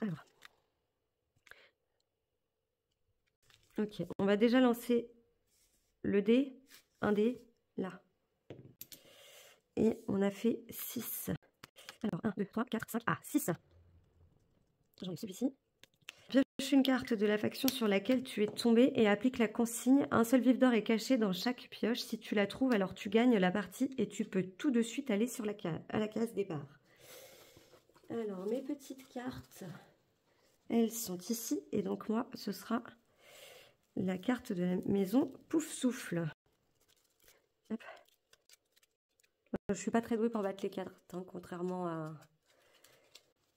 Alors. Ok, on va déjà lancer le dé, un dé, là. Et on a fait 6. Alors, 1, 2, 3, 4, 5, 6. J'en ai celui-ci. Pioche une carte de la faction sur laquelle tu es tombé et applique la consigne. Un seul vif d'or est caché dans chaque pioche. Si tu la trouves, alors tu gagnes la partie et tu peux tout de suite aller sur à la case départ. Alors, mes petites cartes, elles sont ici. Et donc, moi, ce sera la carte de la maison Pouf Souffle. Hop. Je ne suis pas très douée pour battre les cartes, hein, contrairement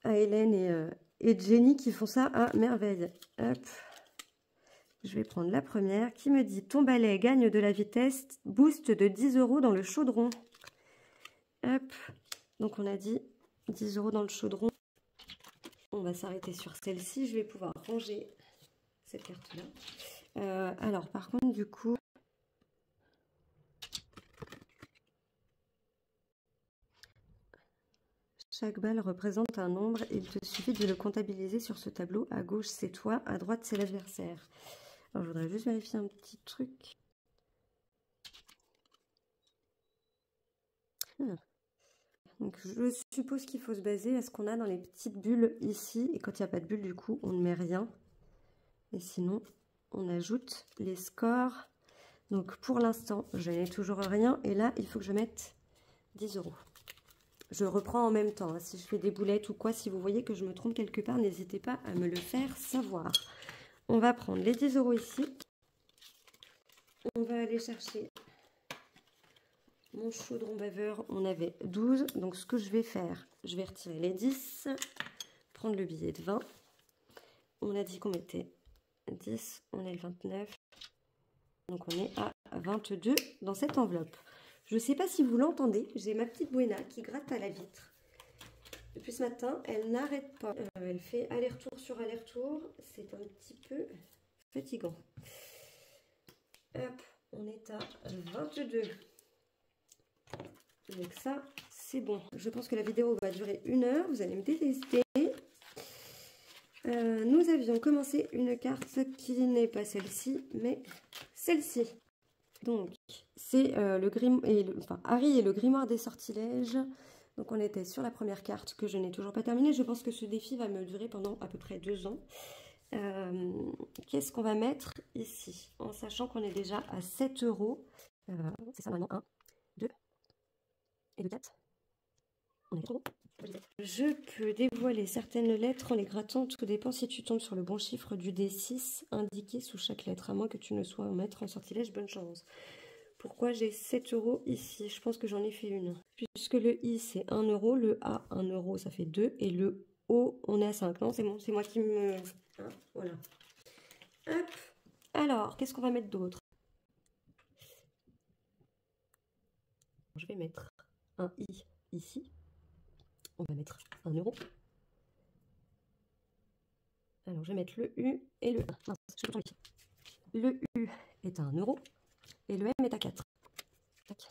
à Hélène et Jenny qui font ça à merveille. Hop. Je vais prendre la première qui me dit: ton balai gagne de la vitesse, boost de 10 € dans le chaudron. Hop. Donc on a dit 10 € dans le chaudron. On va s'arrêter sur celle-ci. Je vais pouvoir ranger cette carte-là. Alors par contre, du coup, chaque balle représente un nombre. Il te suffit de le comptabiliser sur ce tableau. À gauche, c'est toi. À droite, c'est l'adversaire. Alors, je voudrais juste vérifier un petit truc. Donc, je suppose qu'il faut se baser à ce qu'on a dans les petites bulles ici. Et quand il n'y a pas de bulle, du coup, on ne met rien. Et sinon, on ajoute les scores. Donc, pour l'instant, je n'ai toujours rien. Et là, il faut que je mette 10 €. Je reprends en même temps. Hein. Si je fais des boulettes ou quoi, si vous voyez que je me trompe quelque part, n'hésitez pas à me le faire savoir. On va prendre les 10 € ici. On va aller chercher mon chaudron baveur. On avait 12. Donc ce que je vais faire, je vais retirer les 10. Prendre le billet de 20. On a dit qu'on mettait 10. On est le 29. Donc on est à 22 dans cette enveloppe. Je ne sais pas si vous l'entendez. J'ai ma petite Buena qui gratte à la vitre. Depuis ce matin, elle n'arrête pas. Elle fait aller-retour sur aller-retour. C'est un petit peu fatigant. Hop, on est à 22. Donc ça, c'est bon. Je pense que la vidéo va durer 1 heure. Vous allez me détester. Nous avions commencé une carte qui n'est pas celle-ci, mais celle-ci. Donc, c'est Harry et le grimoire des sortilèges. Donc, on était sur la première carte que je n'ai toujours pas terminée. Je pense que ce défi va me durer pendant à peu près 2 ans. Qu'est-ce qu'on va mettre ici? En sachant qu'on est déjà à 7 €. C'est ça maintenant, 1, 2 et 2, 4. On est trop. Je peux dévoiler certaines lettres en les grattant. Tout dépend si tu tombes sur le bon chiffre du D6 indiqué sous chaque lettre. À moins que tu ne sois un maître en sortilège, bonne chance. Pourquoi j'ai 7 € ici? Je pense que j'en ai fait une. Puisque le I c'est 1 €, le A 1 €, ça fait 2. Et le O, on est à 5. Non, c'est bon, c'est moi qui me... Hein, voilà. Hop. Alors, qu'est-ce qu'on va mettre d'autre? Je vais mettre un I ici. On va mettre 1 €. Alors, je vais mettre le U et le 1. Non, je peux tomber. Le U est à 1 € et le M est à 4. Tac.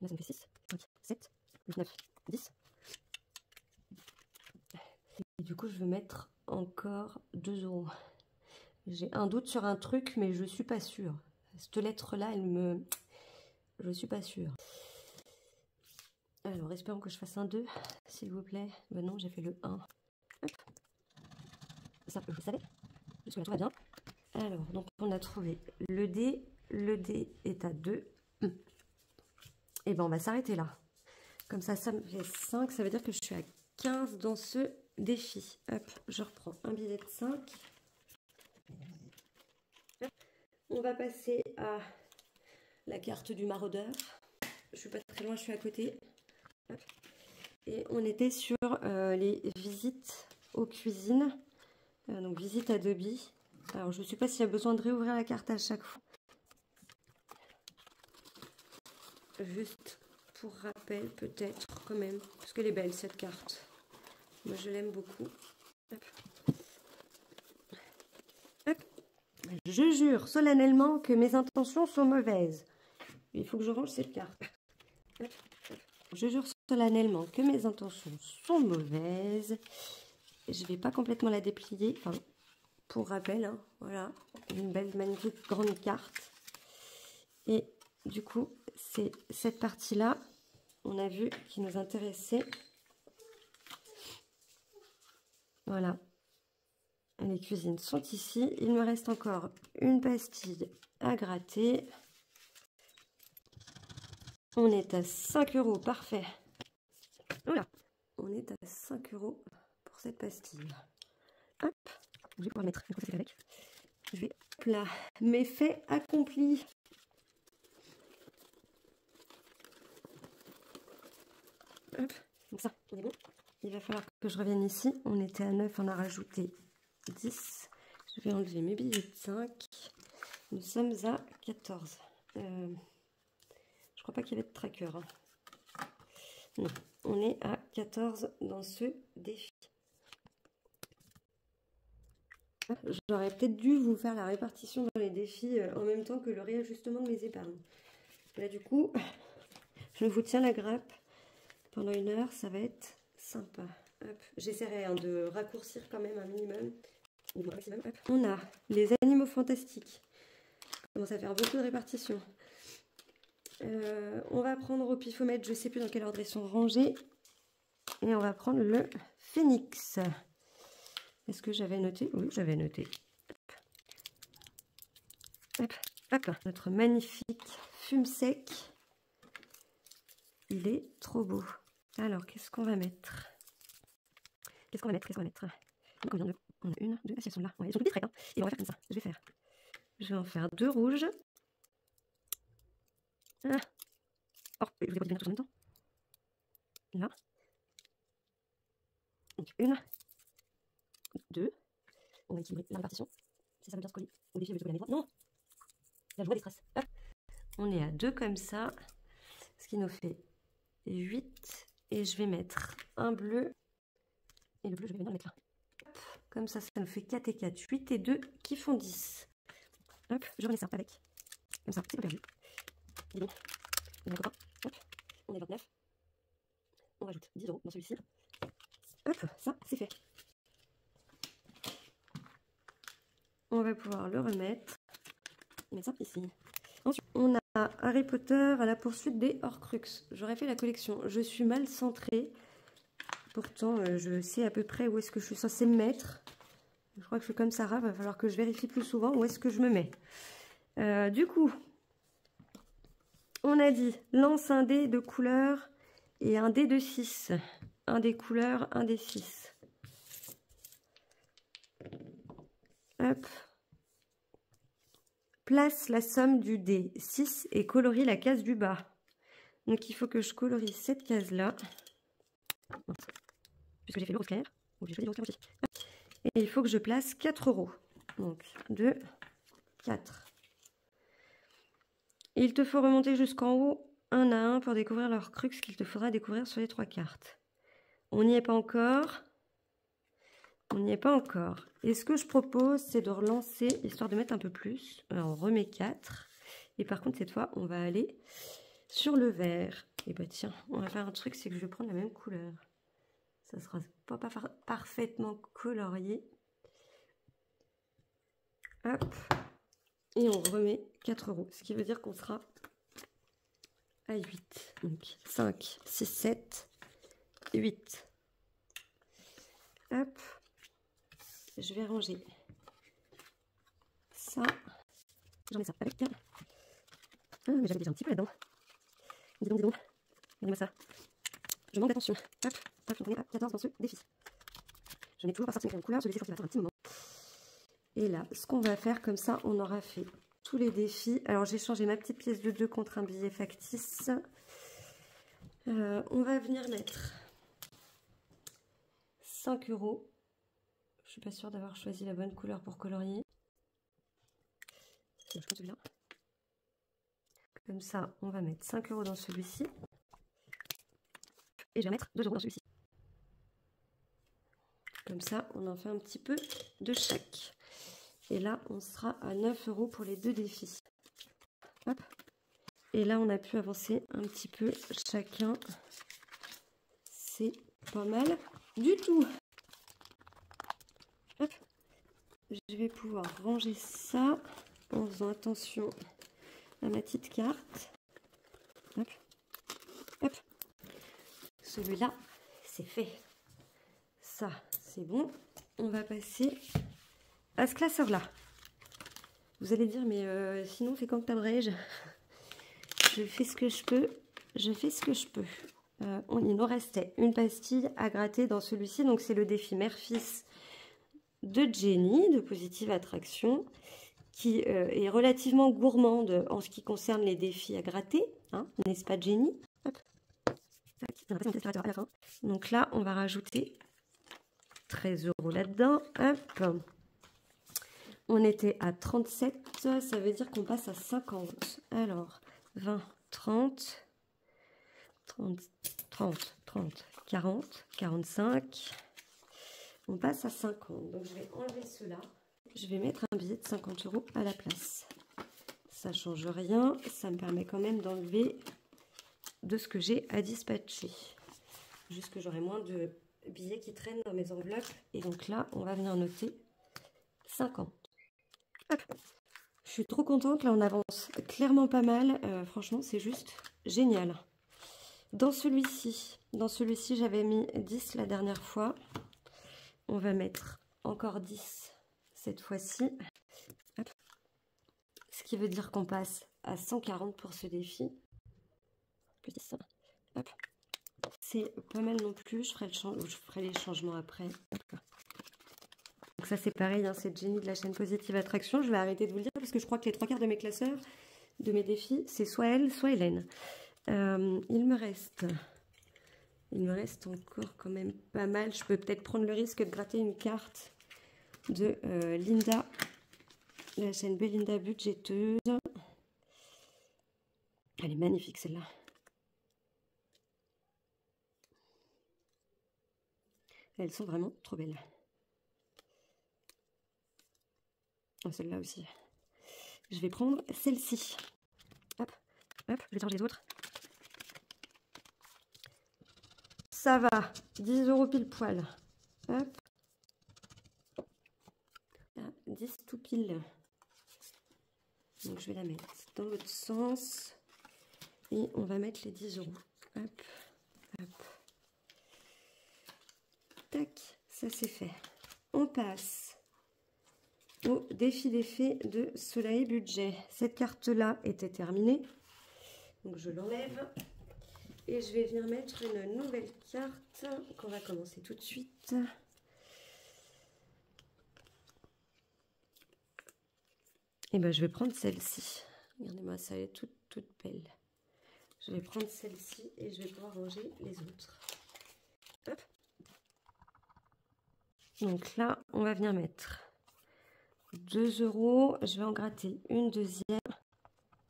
Là, ça me fait 6, 5, 7, 8, 9, 10. Et du coup, je vais mettre encore 2 €. J'ai un doute sur un truc, mais je suis pas sûre. Cette lettre-là, elle me... Je suis pas sûre. Alors, espérons que je fasse un 2, s'il vous plaît. Ben non, j'ai fait le 1. Hop. Ça, je le savais. Parce que là, tout va bien. Alors, donc, on a trouvé le D. Le D est à 2. Et ben, on va s'arrêter là. Comme ça me fait 5. Ça veut dire que je suis à 15 dans ce défi. Hop, je reprends un billet de 5. On va passer à la carte du maraudeur. Je suis pas très loin, je suis à côté. Hop. Et on était sur les visites aux cuisines. Donc visite Adobe. Alors je ne sais pas s'il y a besoin de réouvrir la carte à chaque fois. Juste pour rappel peut-être quand même. Parce qu'elle est belle cette carte. Moi je l'aime beaucoup. Hop. Hop. Je jure solennellement que mes intentions sont mauvaises. Il faut que je range cette carte. Hop. Je jure solennellement que mes intentions sont mauvaises. Je ne vais pas complètement la déplier. Enfin, pour rappel, hein, voilà. Une belle, magnifique, grande carte. Et du coup, c'est cette partie-là, on a vu, qui nous intéressait. Voilà. Les cuisines sont ici. Il me reste encore une pastille à gratter. On est à 5 €, parfait. Voilà. On est à 5 € pour cette pastille. Hop. Je vais pouvoir le mettre. Avec. Je vais là. Méfait accompli. Hop. Donc ça, on est bon. Il va falloir que je revienne ici. On était à 9, on a rajouté 10. Je vais enlever mes billets de 5. Nous sommes à 14. Je crois pas qu'il y avait de tracker. Hein. Non, on est à 14 dans ce défi. J'aurais peut-être dû vous faire la répartition dans les défis en même temps que le réajustement de mes épargnes. Là, du coup, je vous tiens la grappe pendant 1 heure. Ça va être sympa. J'essaierai hein, de raccourcir quand même un minimum. On a les animaux fantastiques. Ça commence à faire beaucoup de répartition. On va prendre au pifomètre, je ne sais plus dans quel ordre ils sont rangés. Et on va prendre le phénix. Est-ce que j'avais noté? Oui, j'avais noté. Hop, hop, notre magnifique fume sec. Il est trop beau. Alors, qu'est-ce qu'on va mettre? Qu'est-ce qu'on va mettre? Donc, combien de... On a une, deux, elles sont là. Ouais, elles sont toutes distraites, hein. Et on va faire comme ça. Je vais en faire 2 rouges. Ah. Oh, je voulais pas bien tous en même temps. Là. Donc, 1, 2. On va équilibrer la répartition. Si ça veut bien se coller. Au défi, je vais se coller à mes doigts. Non! La joie des stress. Hop. On est à 2 comme ça. Ce qui nous fait 8. Et je vais mettre un bleu. Et le bleu, je vais venir le mettre là. Hop. Comme ça, ça nous fait 4 et 4. 8 et 2 qui font 10. Hop, je remets ça avec. Comme ça, c'est pas perdu. Dis donc. On est copain. Hop. On est 29. On rajoute 10 € dans celui-ci. Hop, ça, c'est fait. On va pouvoir le remettre. Et mettre ça ici. Ensuite, on a Harry Potter à la poursuite des Horcruxes. J'aurais fait la collection. Je suis mal centrée. Pourtant, je sais à peu près où est-ce que je suis censée me mettre. Je crois que je suis comme Sarah. Il va falloir que je vérifie plus souvent où est-ce que je me mets. Du coup, on a dit lance un dé de couleur et un dé de 6. Un dé couleur, un dé 6. Hop. Place la somme du dé 6 et colorie la case du bas. Donc il faut que je colorie cette case-là. Puisque j'ai fait le rose clair. Donc j'ai choisi le rose clair aussi. Et il faut que je place 4 €. Donc 2, 4. Il te faut remonter jusqu'en haut, un à un, pour découvrir leur crux qu'il te faudra découvrir sur les 3 cartes. On n'y est pas encore. On n'y est pas encore. Et ce que je propose, c'est de relancer, histoire de mettre un peu plus. Alors, on remet 4. Et par contre, cette fois, on va aller sur le vert. Et bah tiens, on va faire un truc, c'est que je vais prendre la même couleur. Ça sera pas parfaitement colorié. Hop. Et on remet 4 €. Ce qui veut dire qu'on sera à 8. Donc 5, 6, 7, 8. Hop. Je vais ranger ça. J'en mets ça avec. Ah, mais j'avais déjà un petit peu là-dedans. Dis donc. Regardez-moi ça. Je manque d'attention. Hop. Hop, on est à 14 dans ce défi. Je n'ai toujours pas sorti mes couleurs. Celui-ci, il faut qu'il va faire un petit moment. Et là, ce qu'on va faire, comme ça, on aura fait tous les défis. Alors, j'ai changé ma petite pièce de 2 contre un billet factice. On va venir mettre 5 €. Je suis pas sûre d'avoir choisi la bonne couleur pour colorier. Je prends celui-là. Comme ça, on va mettre 5 € dans celui-ci. Et je vais mettre 2 € dans celui-ci. Comme ça, on en fait un petit peu de chaque. Et là, on sera à 9 € pour les 2 défis. Hop. Et là, on a pu avancer un petit peu chacun. C'est pas mal du tout. Hop. Je vais pouvoir ranger ça en faisant attention à ma petite carte. Hop. Hop. Celui-là, c'est fait. Ça, c'est bon. On va passer à ce classeur-là. Vous allez dire, mais sinon, fais comme t'abrèges. Je fais ce que je peux. Il nous restait une pastille à gratter dans celui-ci. Donc, c'est le défi mère-fils de Jenny, de Positive Attraction, qui est relativement gourmande en ce qui concerne les défis à gratter. Hein, n'est-ce pas, Jenny? Hop. À la fin. Donc là, on va rajouter 13 € là-dedans. Hop. On était à 37, ça veut dire qu'on passe à 50. Alors, 20, 30, 40, 45. On passe à 50. Donc, je vais enlever cela. Je vais mettre un billet de 50 € à la place. Ça ne change rien. Ça me permet quand même d'enlever de ce que j'ai à dispatcher. Juste que j'aurai moins de billets qui traînent dans mes enveloppes. Et donc là, on va venir noter 50. Hop. Je suis trop contente. Là, on avance clairement pas mal. Franchement, c'est juste génial. Dans celui-ci, j'avais mis 10 la dernière fois. On va mettre encore 10 cette fois-ci. Ce qui veut dire qu'on passe à 140 pour ce défi. Plus 10. Hop. c'est pas mal non plus. Je ferai les changements après. Donc ça c'est pareil, hein, c'est Jenny de la chaîne Positive Attraction. Je vais arrêter de vous le dire parce que je crois que les 3/4 de mes classeurs, de mes défis, c'est soit elle, soit Hélène. Il me reste encore quand même pas mal. Je peux peut-être prendre le risque de gratter une carte de Linda, la chaîne Belinda Budgéteuse. Elle est magnifique celle-là. Elles sont vraiment trop belles. Oh, celle-là aussi. Je vais prendre celle-ci. Hop, hop, je vais changer les autres. Ça va, 10 € pile poil. Hop. Ah, 10 tout pile. Donc je vais la mettre dans l'autre sens. Et on va mettre les 10 €. Hop, hop. Tac, ça c'est fait. On passe au défi des fées de Soleil Budget. Cette carte-là était terminée. Donc je l'enlève. Et je vais venir mettre une nouvelle carte qu'on va commencer tout de suite. Et ben je vais prendre celle-ci. Regardez-moi, ça elle est toute belle. Je vais prendre celle-ci et je vais pouvoir ranger les autres. Hop. Donc là, on va venir mettre 2 €. Je vais en gratter une deuxième.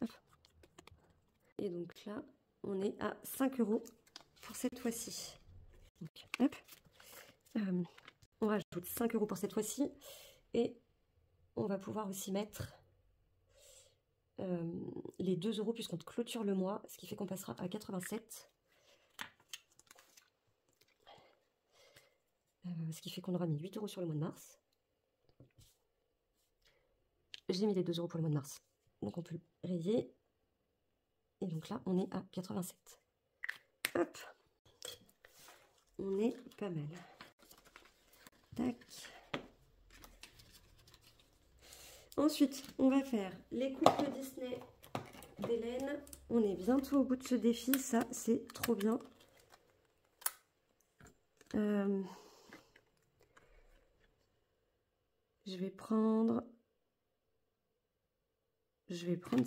Hop. Et donc là, on est à 5 € pour cette fois-ci. Hop. On rajoute 5 € pour cette fois-ci. Et on va pouvoir aussi mettre les 2 € puisqu'on clôture le mois, ce qui fait qu'on passera à 87. Ce qui fait qu'on aura mis 8 € sur le mois de mars. J'ai mis les 2 € pour le mois de mars, donc on peut le rayer. Et donc là, on est à 87. Hop, on est pas mal. Tac. Ensuite, on va faire les couples Disney d'Hélène. On est bientôt au bout de ce défi, ça c'est trop bien. Je vais prendre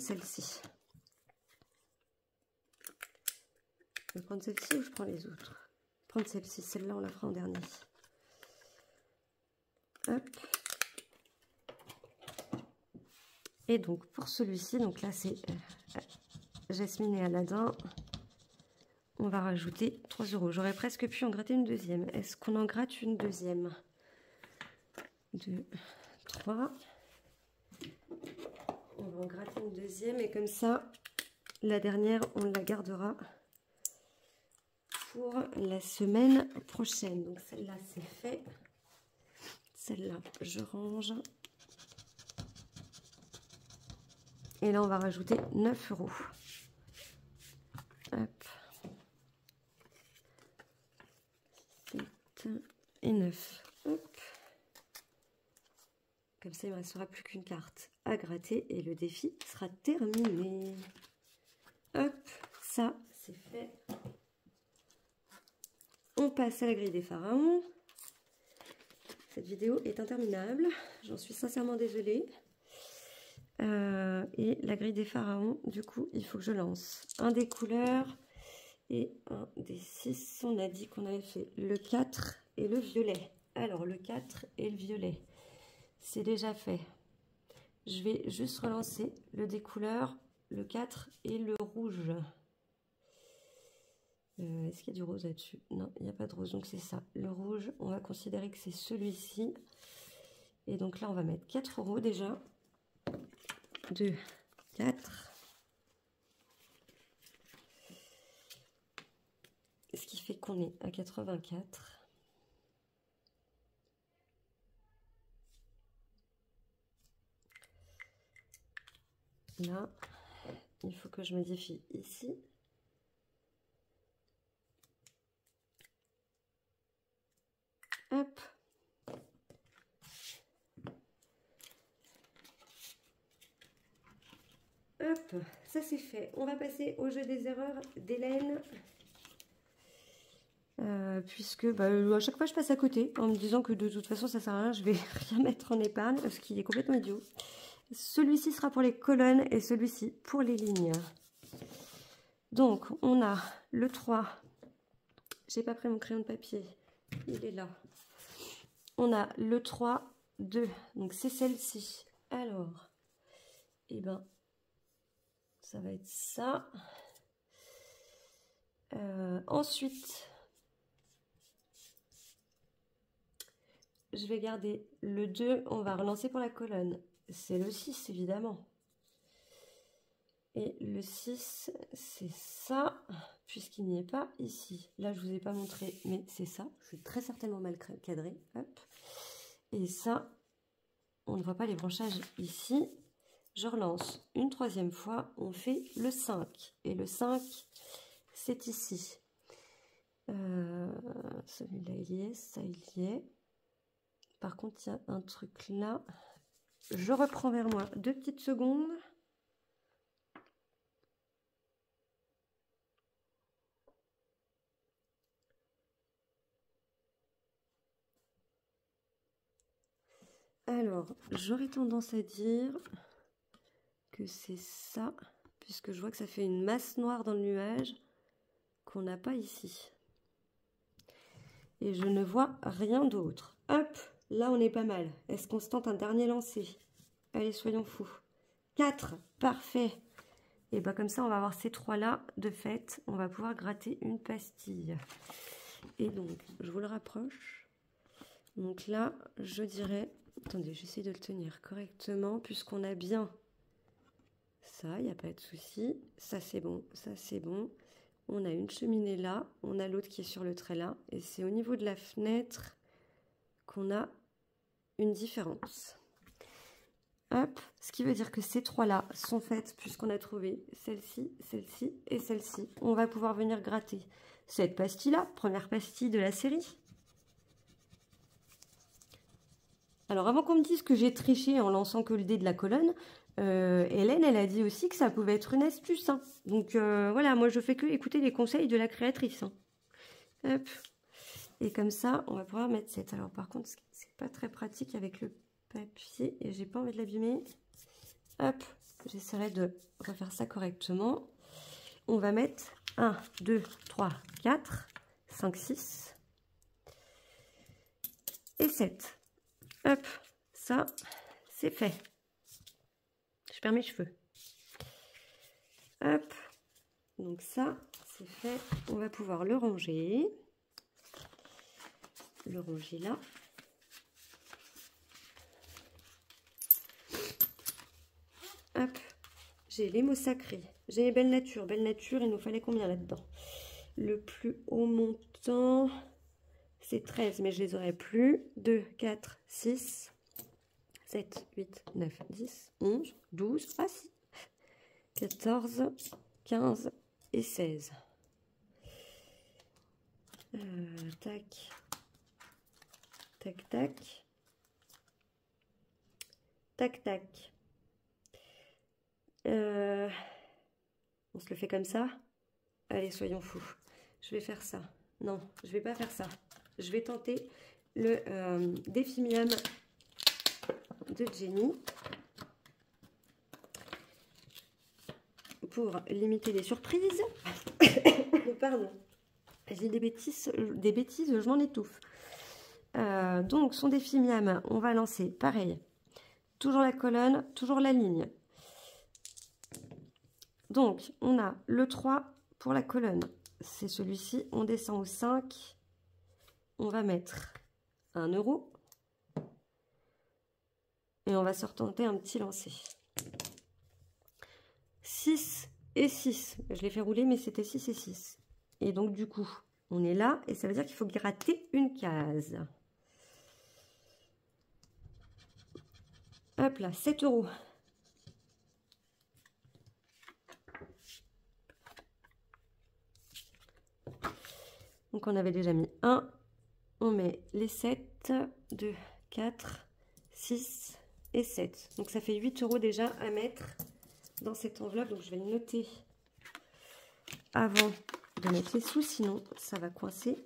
celle-ci. Je vais prendre celle-ci ou je prends les autres? Je vais prendre celle-ci, celle-là on la fera en dernier. Hop. Et donc pour celui-ci, donc là c'est Jasmine et Aladdin. On va rajouter 3 €. J'aurais presque pu en gratter une deuxième. Est-ce qu'on en gratte une deuxième? 2, 3. On va en gratter une deuxième et comme ça, la dernière, on la gardera pour la semaine prochaine. Donc celle-là, c'est fait. Celle-là, je range. Et là, on va rajouter 9 €. Hop. 7 et 9. Hop. Comme ça, il ne me restera plus qu'une carte à gratter et le défi sera terminé. Hop, ça, c'est fait. On passe à la grille des pharaons. Cette vidéo est interminable. J'en suis sincèrement désolée. Et la grille des pharaons, du coup, il faut que je lance un des couleurs et un des 6. On a dit qu'on avait fait le 4 et le violet. Alors, le 4 et le violet, c'est déjà fait. Je vais juste relancer le des couleurs, le 4 et le rouge. Est-ce qu'il y a du rose là-dessus? Non, il n'y a pas de rose, donc c'est ça. Le rouge, on va considérer que c'est celui-ci. Et donc là, on va mettre 4 € déjà. 2, 4. Ce qui fait qu'on est à 84. Là, il faut que je modifie ici. Hop. Hop, ça c'est fait. On va passer au jeu des erreurs d'Hélène. puisque à chaque fois je passe à côté en me disant que de toute façon ça sert à rien, je vais rien mettre en épargne, ce qui est complètement idiot. Celui-ci sera pour les colonnes et celui-ci pour les lignes. Donc on a le 3, j'ai pas pris mon crayon de papier, il est là. On a le 3, 2, donc c'est celle-ci. Alors, et ben, ça va être ça. Ensuite, je vais garder le 2, on va relancer pour la colonne. C'est le 6, évidemment. Et le 6, c'est ça, puisqu'il n'y est pas ici. Là, je ne vous ai pas montré, mais c'est ça. Je suis très certainement mal cadré. Hop. Et ça, on ne voit pas les branchages ici. Je relance une troisième fois. On fait le 5. Et le 5, c'est ici. Celui-là, il y est. Ça, il y est. Par contre, il y a un truc là. Je reprends vers moi 2 petites secondes. Alors, j'aurais tendance à dire que c'est ça, puisque je vois que ça fait une masse noire dans le nuage qu'on n'a pas ici. Et je ne vois rien d'autre. Hop, là on est pas mal. Est-ce qu'on se tente un dernier lancer? Allez, soyons fous. 4, parfait. Et bien comme ça, on va avoir ces 3-là. De fait, on va pouvoir gratter une pastille. Et donc, je vous le rapproche. Donc là, je dirais... Attendez, j'essaie de le tenir correctement, puisqu'on a bien ça, il n'y a pas de souci. Ça, c'est bon, ça, c'est bon. On a une cheminée là, on a l'autre qui est sur le trait là. Et c'est au niveau de la fenêtre qu'on a une différence. Hop, ce qui veut dire que ces 3-là sont faites, puisqu'on a trouvé celle-ci, celle-ci et celle-ci. On va pouvoir venir gratter cette pastille-là, première pastille de la série. Alors, avant qu'on me dise que j'ai triché en lançant que le dé de la colonne, Hélène, elle a dit aussi que ça pouvait être une astuce. Hein. Donc, voilà, moi, je fais que écouter les conseils de la créatrice. Hein. Hop. Et comme ça, on va pouvoir mettre 7. Alors, par contre, c'est pas très pratique avec le papier et j'ai pas envie de l'abîmer. Hop, j'essaierai de refaire ça correctement. On va mettre 1, 2, 3, 4, 5, 6 et 7. Hop, ça, c'est fait. Je perds mes cheveux. Hop, donc ça, c'est fait. On va pouvoir le ranger. Le ranger là. Hop, j'ai les mots sacrés. J'ai les belles natures. Belle nature, il nous fallait combien là-dedans? Le plus haut montant... C'est 13, mais je les aurais plus. 2, 4, 6, 7, 8, 9, 10, 11, 12, ah si, 14, 15 et 16. Tac, tac, tac, tac, tac. On se le fait comme ça? Allez, soyons fous. Je vais faire ça. Non, je vais pas faire ça. Je vais tenter le défi miam de Jenny pour limiter les surprises. Pardon, j'ai des bêtises, je m'en étouffe. Donc, son défi miam, on va lancer pareil. Toujours la colonne, toujours la ligne. Donc, on a le 3 pour la colonne. C'est celui-ci. On descend au 5. On va mettre 1 euro. Et on va se retenter un petit lancer. 6 et 6. Je l'ai fait rouler, mais c'était 6 et 6. Et donc, du coup, on est là. Et ça veut dire qu'il faut gratter une case. Hop là, 7 euros. Donc, on avait déjà mis 1. On met les 7, 2, 4, 6 et 7. Donc, ça fait 8 euros déjà à mettre dans cette enveloppe. Donc, je vais le noter avant de mettre les sous, sinon ça va coincer.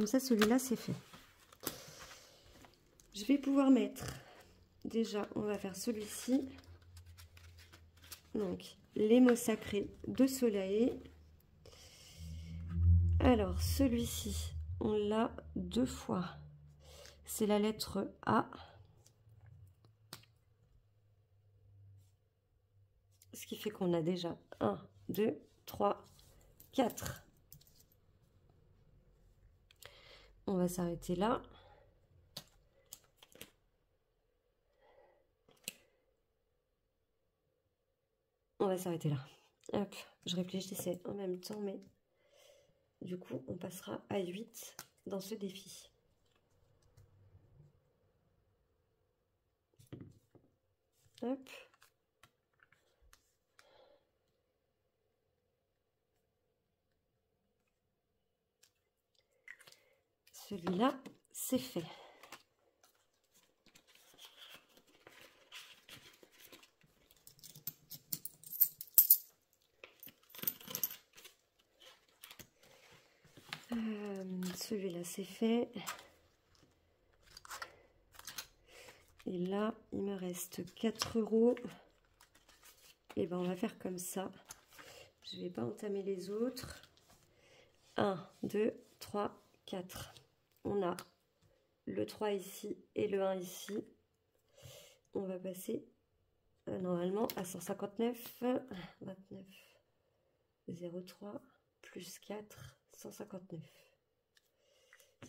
Comme ça, celui-là, c'est fait. Je vais pouvoir mettre, déjà, on va faire celui-ci. Donc, les mots sacrés de Soleil. Alors, celui-ci, on l'a 2 fois. C'est la lettre A. Ce qui fait qu'on a déjà 1, 2, 3, 4. On va s'arrêter là. On va s'arrêter là. Hop, je réfléchissais en même temps, mais du coup, on passera à 8 dans ce défi. Hop. Celui-là, c'est fait. Celui-là, c'est fait. Et là, il me reste 4 €. Et ben, on va faire comme ça. Je ne vais pas entamer les autres. 1, 2, 3, 4. On a le 3 ici et le 1 ici. On va passer normalement à 159. 29, 0,3 plus 4, 159.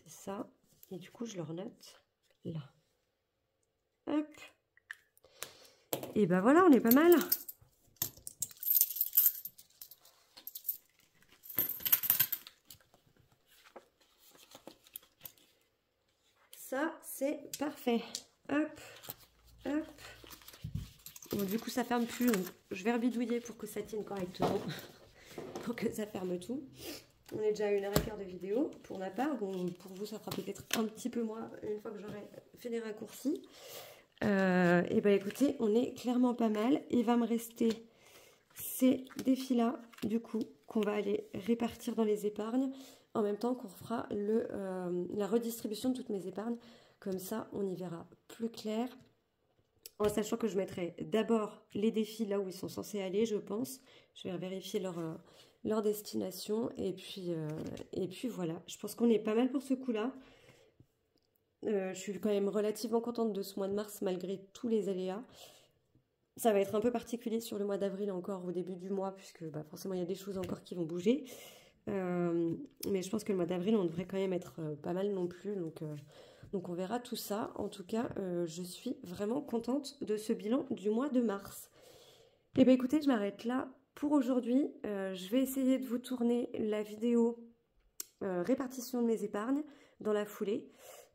C'est ça. Et du coup, je le renote là. Hop. Et ben voilà, on est pas mal. Ça, c'est parfait. Hop, hop. Bon, du coup, ça ferme plus. Donc je vais rebidouiller pour que ça tienne correctement. Pour que ça ferme tout. On est déjà à 1h15 de vidéo pour ma part. Bon, pour vous, ça fera peut-être un petit peu moins une fois que j'aurai fait les raccourcis. Et ben écoutez, on est clairement pas mal. Il va me rester ces défis-là, du coup, qu'on va aller répartir dans les épargnes. En même temps qu'on fera la redistribution de toutes mes épargnes. Comme ça, on y verra plus clair. En sachant que je mettrai d'abord les défis là où ils sont censés aller, je pense. Je vais vérifier leur destination. Et puis voilà, je pense qu'on est pas mal pour ce coup-là. Je suis quand même relativement contente de ce mois de mars malgré tous les aléas. Ça va être un peu particulier sur le mois d'avril encore au début du mois puisque bah, forcément il y a des choses encore qui vont bouger. Mais je pense que le mois d'avril on devrait quand même être pas mal non plus. Donc on verra tout ça. En tout cas, je suis vraiment contente de ce bilan du mois de mars. Et bien écoutez, je m'arrête là pour aujourd'hui. Je vais essayer de vous tourner la vidéo répartition de mes épargnes dans la foulée.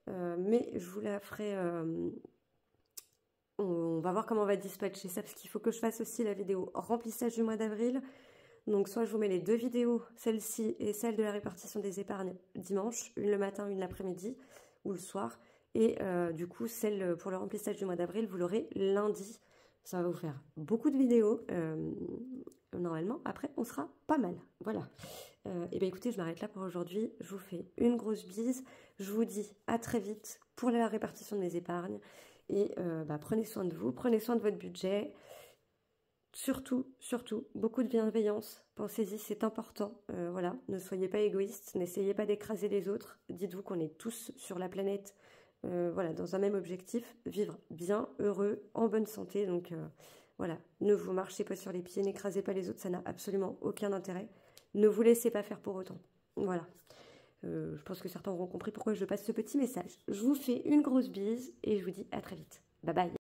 Mais je vous la ferai... on va voir comment on va dispatcher ça parce qu'il faut que je fasse aussi la vidéo remplissage du mois d'avril. Donc soit je vous mets les 2 vidéos, celle-ci et celle de la répartition des épargnes dimanche, une le matin, une l'après-midi ou le soir. Et du coup, celle pour le remplissage du mois d'avril, vous l'aurez lundi. Ça va vous faire beaucoup de vidéos. Normalement, après, on sera pas mal. Voilà. Et bien écoutez, je m'arrête là pour aujourd'hui. Je vous fais une grosse bise. Je vous dis à très vite pour la répartition de mes épargnes. Et prenez soin de vous, prenez soin de votre budget. Surtout, beaucoup de bienveillance. Pensez-y, c'est important. Voilà, ne soyez pas égoïstes, n'essayez pas d'écraser les autres. Dites-vous qu'on est tous sur la planète, voilà, dans un même objectif, vivre bien, heureux, en bonne santé. Donc voilà, ne vous marchez pas sur les pieds, n'écrasez pas les autres, ça n'a absolument aucun intérêt. Ne vous laissez pas faire pour autant. Voilà. Je pense que certains auront compris pourquoi je passe ce petit message. Je vous fais une grosse bise et je vous dis à très vite. Bye bye.